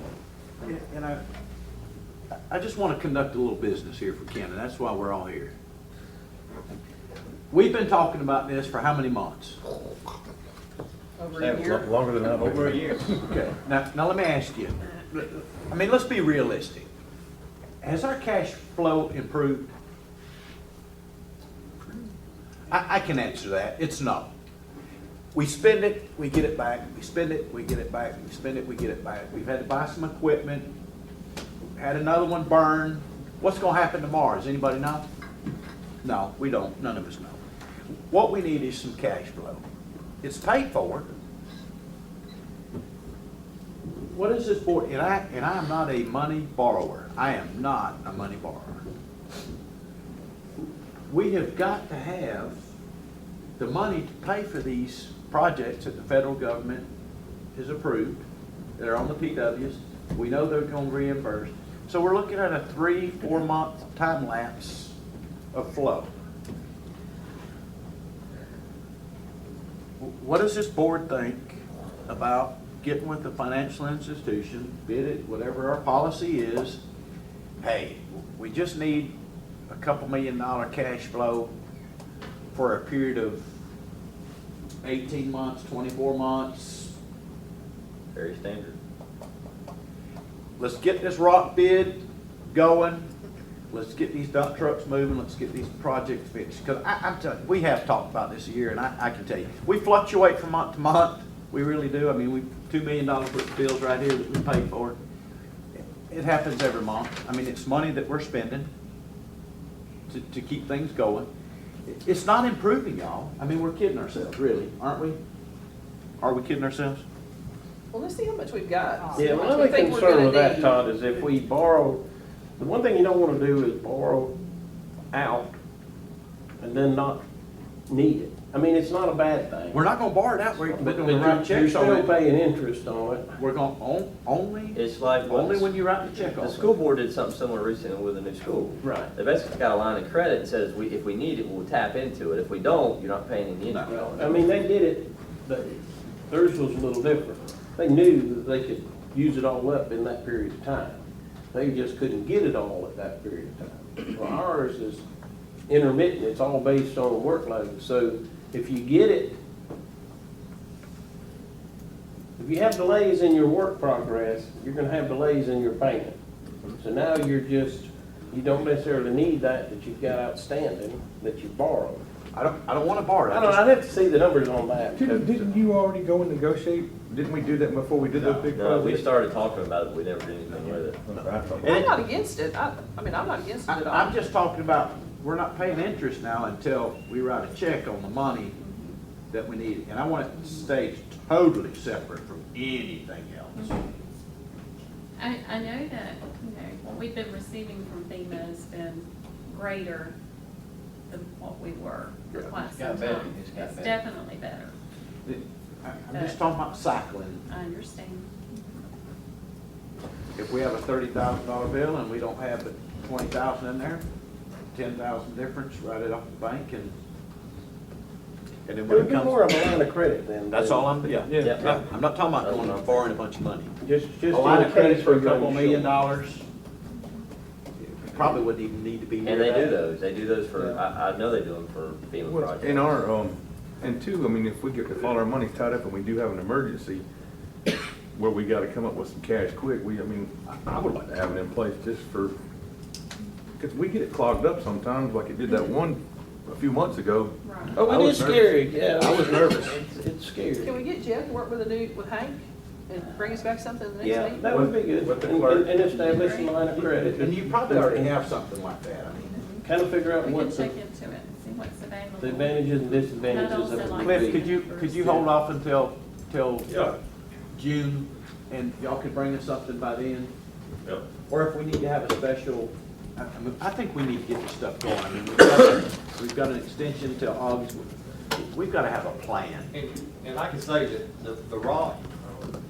I just want to conduct a little business here for Ken, and that's why we're all here. We've been talking about this for how many months? Over a year. Longer than that. Over a year. Okay, now let me ask you, I mean, let's be realistic. Has our cash flow improved? I can answer that, it's no. We spend it, we get it back, we spend it, we get it back, we spend it, we get it back. We've had to buy some equipment, had another one burn. What's gonna happen tomorrow, does anybody know? No, we don't, none of us know. What we need is some cash flow. It's paid for. What is this board, and I am not a money borrower. I am not a money borrower. We have got to have the money to pay for these projects that the federal government has approved, that are on the PWs. We know they're going to reimburse. So we're looking at a 3-4 month time lapse of flow. What does this board think about getting with the financial institution, bid it, whatever our policy is? Hey, we just need a couple $1 million cash flow for a period of 18 months, 24 months. Very standard. Let's get this rock bid going. Let's get these dump trucks moving. Let's get these projects fixed. Because I'm telling you, we have talked about this a year, and I can tell you, we fluctuate from month to month. We really do. I mean, we $2 million worth of bills right here that we pay for. It happens every month. I mean, it's money that we're spending to keep things going. It's not improving, y'all. I mean, we're kidding ourselves, really, aren't we? Are we kidding ourselves? Well, let's see how much we've got. Yeah, How my much we only think we're concern gonna with that, need. Todd, is if we borrow, the one thing you don't want to do is borrow out and then not need it. I mean, it's not a bad thing. We're not going to borrow it out. We're But going to write you're checks on still it. paying interest on it. We're going to only. It's like what Only when you write the check the off. school board did something similar recently with a new school. Right. They basically got a line of credit that says if we need it, we'll tap into it. If we don't, you're not paying any interest on it. I mean, they did it, but theirs was a little different. They knew that they could use it all up in that period of time. They just couldn't get it all at that period of time. Well, ours is intermittent, it's all based on workload. So if you get it, if you have delays in your work progress, you're gonna have delays in your payment. So now you don't necessarily need that you've got outstanding, that you borrowed. I don't want to borrow it. I'd have to see the numbers on that. Didn't you already go and negotiate? Didn't we do that before we did those big No, we projects? started talking about it, but we never did anything with it. I'm not against it. I mean, I'm not against it at all. I'm just talking about, we're not paying interest now until we write a check on the money that we need. And I want it to stay totally separate from anything else. I know that, what we've been receiving from FEMA has been greater than what we were for quite It's some got better. time. It's got It's better. definitely better. I'm just talking about cycling. I understand. If we have a $30,000 bill and we don't have but 20,000 in there, 10,000 difference, write it off the bank and then It when would it be comes. more of a line of credit then. That's all I'm, yeah. Yeah. I'm not talking about going and borrowing a bunch of money. Just A line in of credit case for a we couple go $1 million. short. Probably wouldn't even need to be near And they that. do those. They do those for, I know they do them for FEMA projects. In our, and two, I mean, if all our money's tied up and we do have an emergency where we gotta come up with some cash quick, I would like to have it in place just for, because we get it clogged up sometimes, like it did that one a few months ago. Oh, I it was is nervous. scary, yeah. I was nervous. It's scary. Can we get Jeff to work with Hank and bring us back something in the next Yeah, meeting? that would be good. With the clerk. And establish a line of credit. And you probably already have something like that, I mean. Kind of figure out We what can check the into it and see what's available. advantages and disadvantages of Not it also would like- Cliff, be. could you hold off until Yeah. June, and y'all could bring us something by then? Yep. Or if we need to have a special, I think we need to get this stuff going. I mean, we've got an extension till August. We've got to have a plan. And I can say that the rock,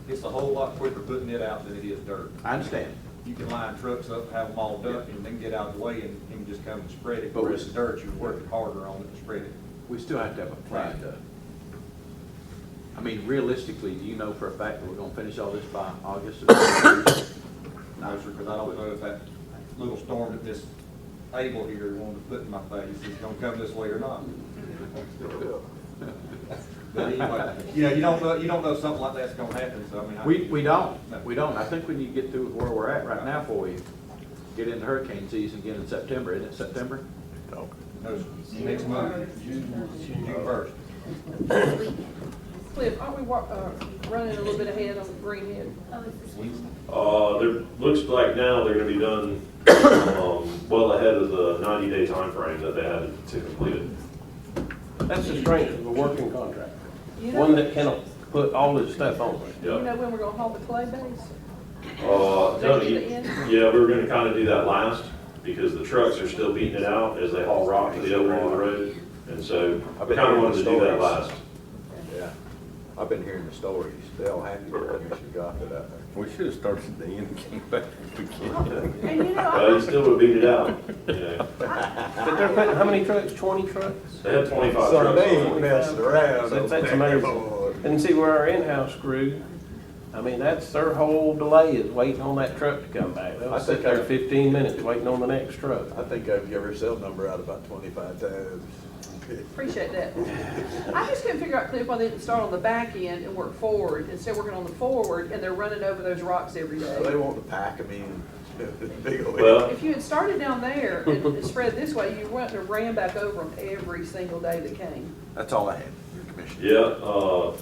it's a whole lot quicker putting it out than it is dirt. I understand. You can line trucks up, have them all done, and then get out of the way and he can just come and spread it. But Whereas the dirt, you're working harder on it to spread it. We still have to have a plan to, I mean, realistically, do you know for a fact that we're gonna finish all this by August? No, sir, because I don't know if that little storm that Miss Abel here wanted to put in my face is gonna come this way or not. But anyway, you know, you don't know something like that's gonna happen, so I mean. We don't. I think we need to get through where we're at right now before we get into hurricane season again in September. Isn't it September? No, next month, June 1st. Cliff, aren't we running a little bit ahead on Greenhead? There looks like now they're gonna be done, well ahead of the 90-day time frame that they had to complete it. That's the strength of a working contract. You know- One that can put all this stuff on it. You know when we're gonna haul the clay base? No, Is that the end? yeah, we were gonna kind of do that last, because the trucks are still beating it out as they haul rock to the other end of the road. And so, we kind of wanted to do that last. Yeah. I've been hearing the stories. They're all happy that Commissioner got it out there. We should have started at the end and came back if we can. And you know, You still would beat it out, you know. But they're putting, how many trucks? 20 trucks? They had 25 So trucks. they ain't messing around. That's amazing. And see where our in-house crew, I mean, that's their whole delay is waiting on that truck to come back. They'll sit there 15 minutes waiting on the next truck. I think I've given her cell number out about 25 times. appreciate that. I just couldn't figure out, Cliff, why they didn't start on the back end and work forward, instead of working on the forward, and they're running over those rocks every day. They want to pack them in. Big old. Well, If you had started down there and spread this way, you wouldn't have ran back over them every single day that came. That's all I had, Your Commissioner. yeah,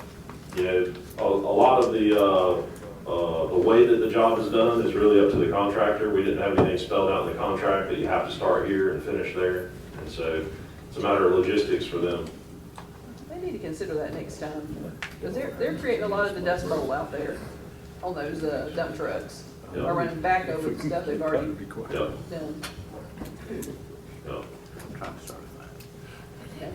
you know, a lot of the way that the job is done is really up to the contractor. We didn't have anything spelled out in the contract that you have to start here and finish there. And so it's a matter of logistics for them. They need to consider that next time, because they're creating a lot of the dust bowl out there on those dump trucks. Yeah. Or running back over the stuff they've already Yep. done. Yep. I'm trying to start a thing.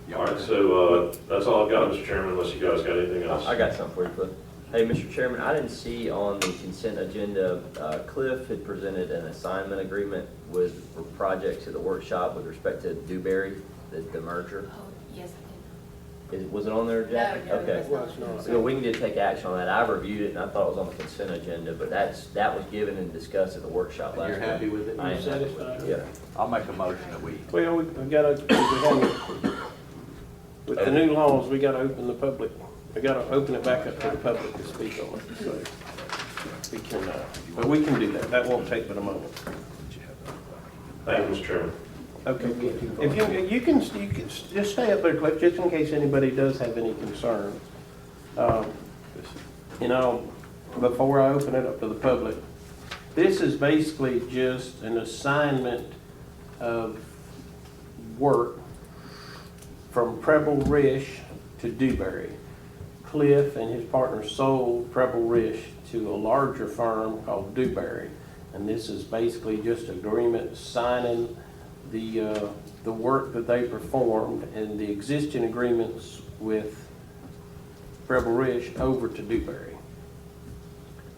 Okay. All right, so that's all I've got, Mr. Chairman, unless you guys got anything else. I got something for you, Cliff. Hey, Mr. Chairman, I didn't see on the consent agenda, Cliff had presented an assignment agreement for projects at the workshop with respect to Dewberry, the merger. Oh, yes, I Was it on there, Jack? No, Okay. Well, it's not. So we can just take action on that. I reviewed it and I thought it was on the consent agenda, but that was given and discussed at the workshop last week. You're happy with it? I am happy with Satisfied? it. Yeah. I'll make a motion that we. Well, we gotta, with the new laws, we gotta open the public, we gotta open it back up to the public to speak on it, so. We can, but we can do that. That won't take but a moment. Thank you, Mr. Chairman. Okay, if you can just stay up there, Cliff, just in case anybody does have any concerns. You know, before I open it up to the public, this is basically just an assignment of work from Preble Rish to Dewberry. Cliff and his partner sold Preble Rish to a larger firm called Dewberry, and this is basically just an agreement signing the work that they performed and the existing agreements with Preble Rish over to Dewberry.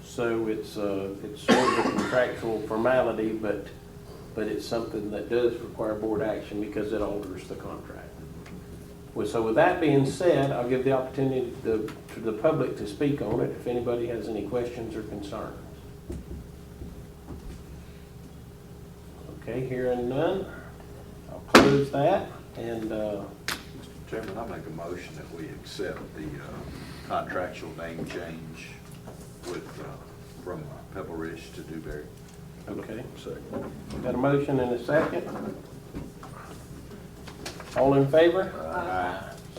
So it's sort of a contractual formality, but it's something that does require board action because it alters the contract. Well, so with that being said, I'll give the opportunity to the public to speak on it if anybody has any questions or concerns. Okay, hearing none, I'll close that and Mr. Chairman, I make a motion that we accept the contractual name change with, from Pebble Ridge to Dewberry. okay. Got a motion and a second. All in favor?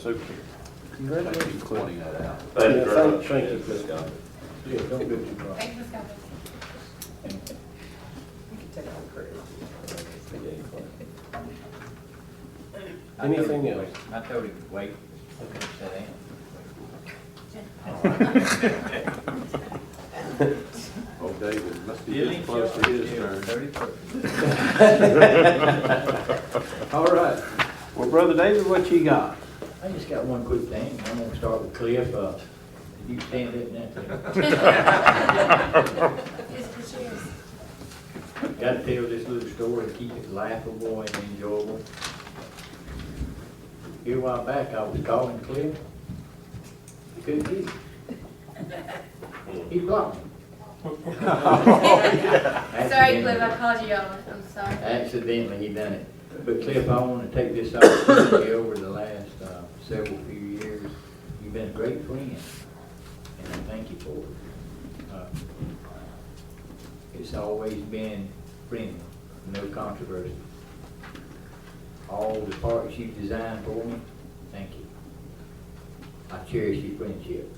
So carried. Thank you for pointing that out. Thank you very much. Thank you, Cliff. Yeah, don't do too much. Thank you, Ms. Scott. You can take all the credit. Anything else? I told him, wait. Okay. Sit down. Oh, David, must be getting close to his turn. All right. Well, Brother David, what you got? I just got one quick thing. I'm gonna start with Cliff. You stand up now. Got to tell this little story to keep it laughable and enjoyable. Here a while back, I was calling Cliff. He couldn't get it. He blocked me. Sorry, Cliff, I called you out. I'm sorry. Accidentally, he done it. But Cliff, I want to take this opportunity over the last several few years. You've been a great friend, and I thank you for it. It's always been friendly, no controversy. All the parts you've designed for me, thank you. I cherish your friendship.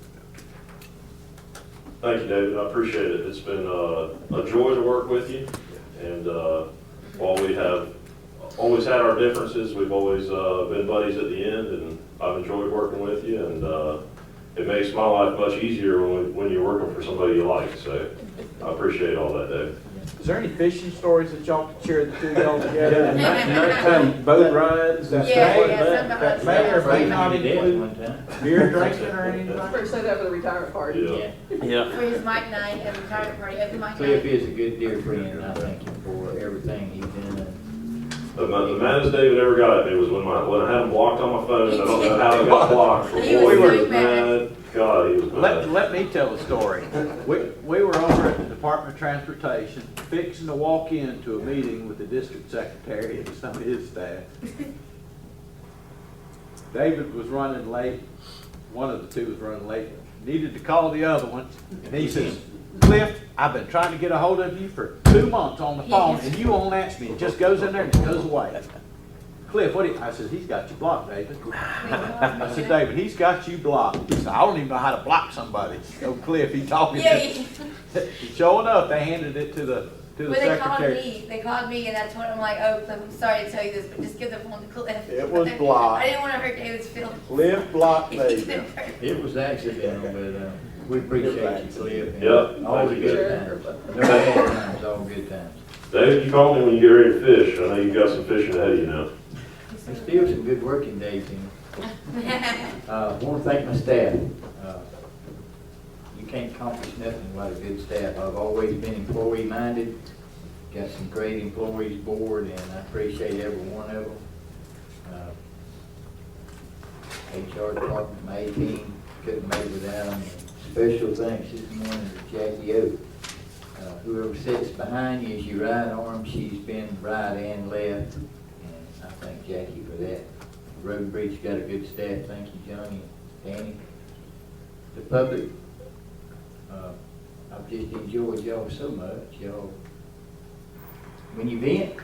Thank you, David. I appreciate it. It's been a joy to work with you. And while we have always had our differences, we've always been buddies at the end. And I've enjoyed working with you. And it makes my life much easier when you're working for somebody you like. So I appreciate all that, David. Is there any fishing stories that y'all could share the two of y'all together? Nighttime boat rides? That may or may not include beer drinking or anything? We're say that for the retirement party. Yeah. For his Mike night and retirement party, open Mike Cliff night. is a good dear friend, and I thank him for everything he's done. The maddest David ever got at me was when I had him blocked on my phone. I don't know how he got blocked. He was so mad. God, he was mad. Let me tell a story. We were over at the Department of Transportation, fixing to walk into a meeting with the district secretary and some of his staff. David was running late. One of the two was running late. Needed to call the other one. And he says, Cliff, I've been trying to get a hold of you for 2 months on the phone, and you won't answer me. It just goes in there and it goes away. Cliff, what do you, I said, he's got you blocked, David. I said, David, he's got you blocked. He said, I don't even know how to block somebody. Oh, Cliff, he's talking to Sure enough, they handed it to the secretary. They called me, and that's when I'm like, oh, Cliff, I'm sorry to tell you this, but just give the phone to Cliff. It was blocked. I didn't want to hurt David's feelings. Cliff blocked David. It was accidental, but we appreciate you, Cliff. and Yep. All the good times. No bad times, all good times. David, you call me when you get ready to fish. I know you've got some fishing ahead of you now. There's still some good working days in it. I want to thank my staff. You can't accomplish nothing without a good staff. I've always been employee-minded, got some great employees aboard, and I appreciate every one of them. HR department, my A team, couldn't make it without them. Special thanks this morning to Jackie O. Whoever sits behind you is your right arm. She's been right and left, and I thank Jackie for that. Road Bridge got a good staff. Thank you, Johnny and Danny. The public, I've just enjoyed y'all so much. Y'all, when you vent,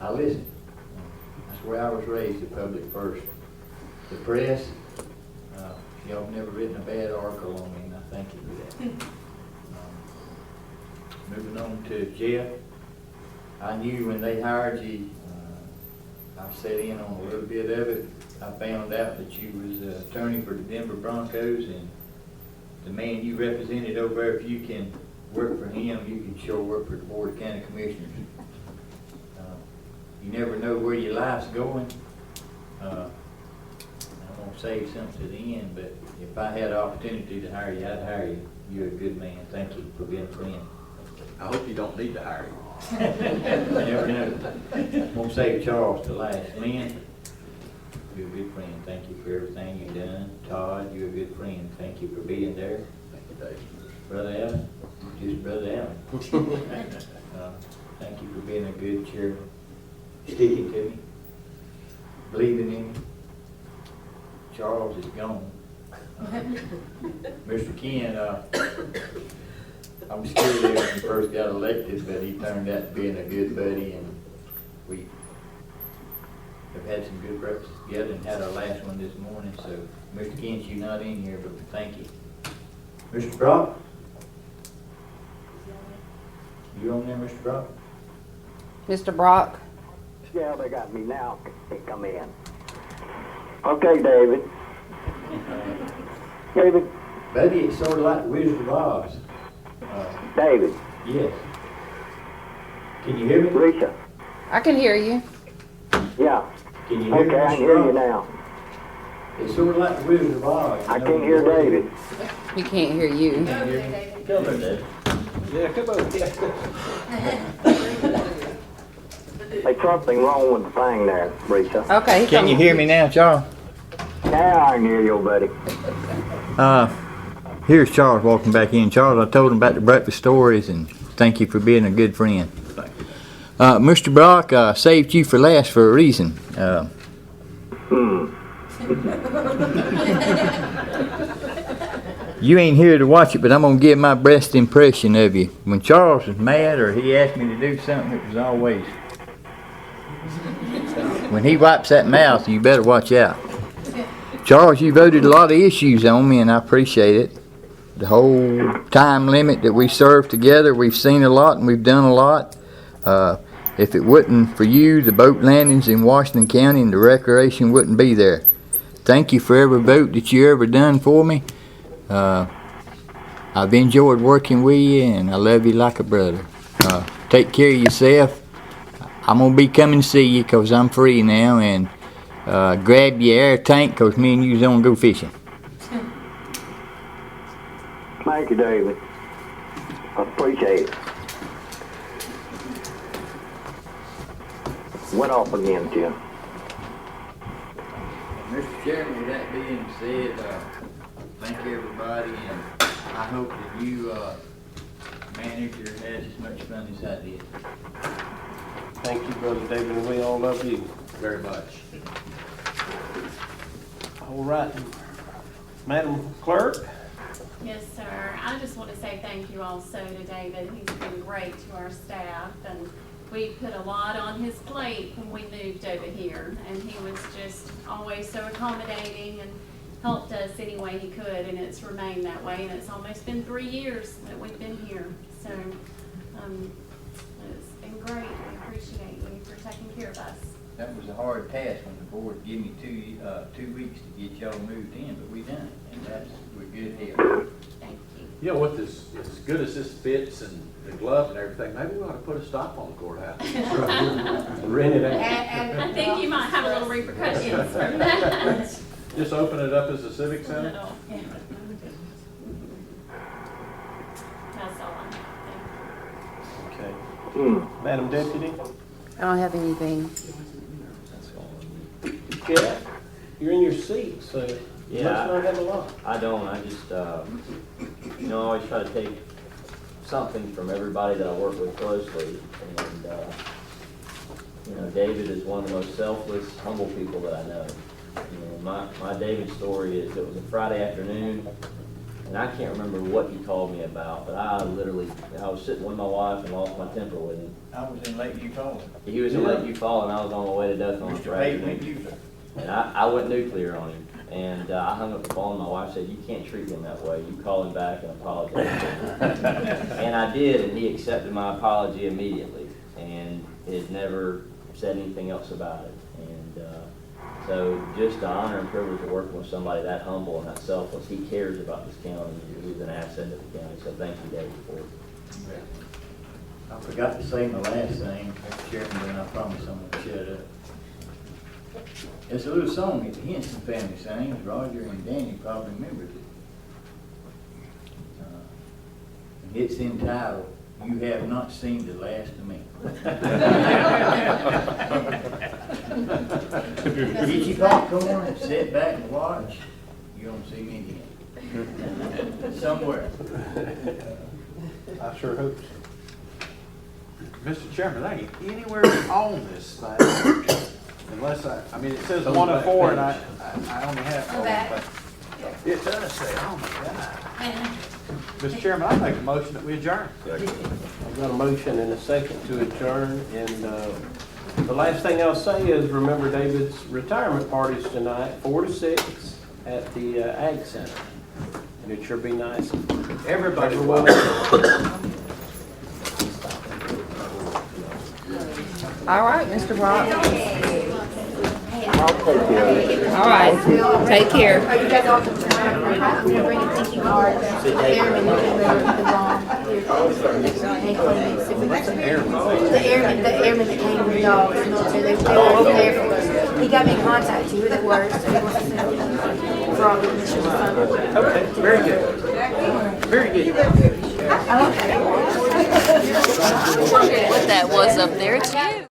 I listen. That's where I was raised, the public first. The press, y'all have never written a bad article on me, and I thank you for that. Moving on to Jeff, I knew when they hired you, I sat in on a little bit of it. I found out that you was an attorney for the Denver Broncos, and the man you represented over there, if you can work for him, you can sure work for the Board of County Commissioners. You never know where your life's going. I'm going to save something to the end, but if I had the opportunity to hire you, I'd hire you. You're a good man. Thank you for being a friend. I hope you don't need to hire him. You never know. I'm going to save Charles to last. Lynn, you're a good friend. Thank you for everything you've done. Todd, you're a good friend. Thank you for being there. Thank you, Dave. Brother Allen, just Brother Allen. Thank you for being a good chairman. Sticking to me. Believing in me. Charles is gone. Mr. Ken, I was scared of him when he first got elected, but he turned out to being a good buddy, and we have had some good breakfasts together and had our last one this morning. So, Mr. Kent, you're not in here, but thank you. Mr. Brock? You on there, Mr. Brock? Mr. Brock? Yeah, they got me now. Come in. Okay, David. David, Buddy, it's sort of like Wizard of Oz. David, Yes. Can you hear me? Risha, I can hear you. yeah. Can you hear me? Okay, I can Mr. hear you Rock? now. It's sort of like the Wizard of Oz. I can't hear David. He can't hear you. Come here, David. Yeah, come on. There's something wrong with the thing there, Risha. Okay. Can you hear me now, Charles? Now I can hear you, buddy. Here's Charles walking back in. Charles, I told him about the breakfast stories, and thank you for being a good friend. Mr. Brock, I saved you for last for a reason. You ain't here to watch it, but I'm going to give my best impression of you. When Charles was mad or he asked me to do something, it was always... When he wipes that mouth, you better watch out. Charles, you voted a lot of issues on me, and I appreciate it. The whole time limit that we served together, we've seen a lot and we've done a lot. If it wasn't for you, the boat landings in Washington County and the recreation wouldn't be there. Thank you for every vote that you ever done for me. I've enjoyed working with you, and I love you like a brother. Take care of yourself. I'm going to be coming to see you because I'm free now, and grab your air tank because me and you's going to go fishing. Thank you, David. I appreciate it. Went off again, Jim. Mr. Chairman, with that being said, thank everybody, and I hope that you, manager, has as much fun as I did. Thank you, Brother David, and we all love you. Very much. All right. Madam Clerk? Yes, sir. I just want to say thank you also to David. He's been great to our staff, and we put a lot on his plate when we moved over here, and he was just always so accommodating and helped us any way he could, and it's remained that way, and it's almost been 3 years that we've been here. So it's been great. We appreciate you for taking care of us. That was a hard task when the board gave me 2 weeks to get y'all moved in, but we done it, and we're good here. Thank you. You know what, as good as this fits and the glove and everything, maybe we ought to put a stop on the courthouse. Rent it out. And I think you might have a little repercussions from that. Just open it up as a civic center? Yeah. That's all I have. Okay. Madam Deputy? I don't have anything. Yeah, you're in your seat, so you Yeah, must not have a lot. I don't. I just, I always try to take something from everybody that I work with closely. And, David is one of the most selfless, humble people that I know. My David story is, it was a Friday afternoon, and I can't remember what he called me about, but I was sitting with my wife and lost my temper with him. I was in Lakeview Falls. He was in Lakeview Falls, and I was on my way to Death on Friday afternoon. And I went nuclear on him. And I hung up the phone, and my wife said, "You can't treat him that way. You call him back and apologize." And I did, and he accepted my apology immediately, and has never said anything else about it. And so just the honor and privilege of working with somebody that humble and that selfless. He cares about this county. He's an asset to the county. So thank you, David, for it. I forgot to say my last thing, Mr. Chairman, and I promise I'm going to shut up. There's a little song that the Henson family sings. Roger and Danny probably remember it. And it's entitled, "You Have Not Seen the Last of Me." Get your popcorn and sit back and watch. You don't see me again. Somewhere. I sure hope so. Mr. Chairman, there ain't anywhere on this thing, unless it says 1 of 4, and I only have, it does say, oh my God. Mr. Chairman, I make a motion that we adjourn. I've got a motion and a second to adjourn, and the last thing I'll say is remember David's retirement parties tonight, 4 to 6 at the Ag Center. And it sure be nice. Everybody will. All right, Mr. Brock. All right, take care. You guys all can turn around. I'm gonna bring a thank you card. The airman who came over with the dog. Here. The airman that came with the dog, the military, they were there for us. He got me in contact with you, that works, so he wants to send it for all the missions fund. Okay, very good. Very good. What that was up there, it's you.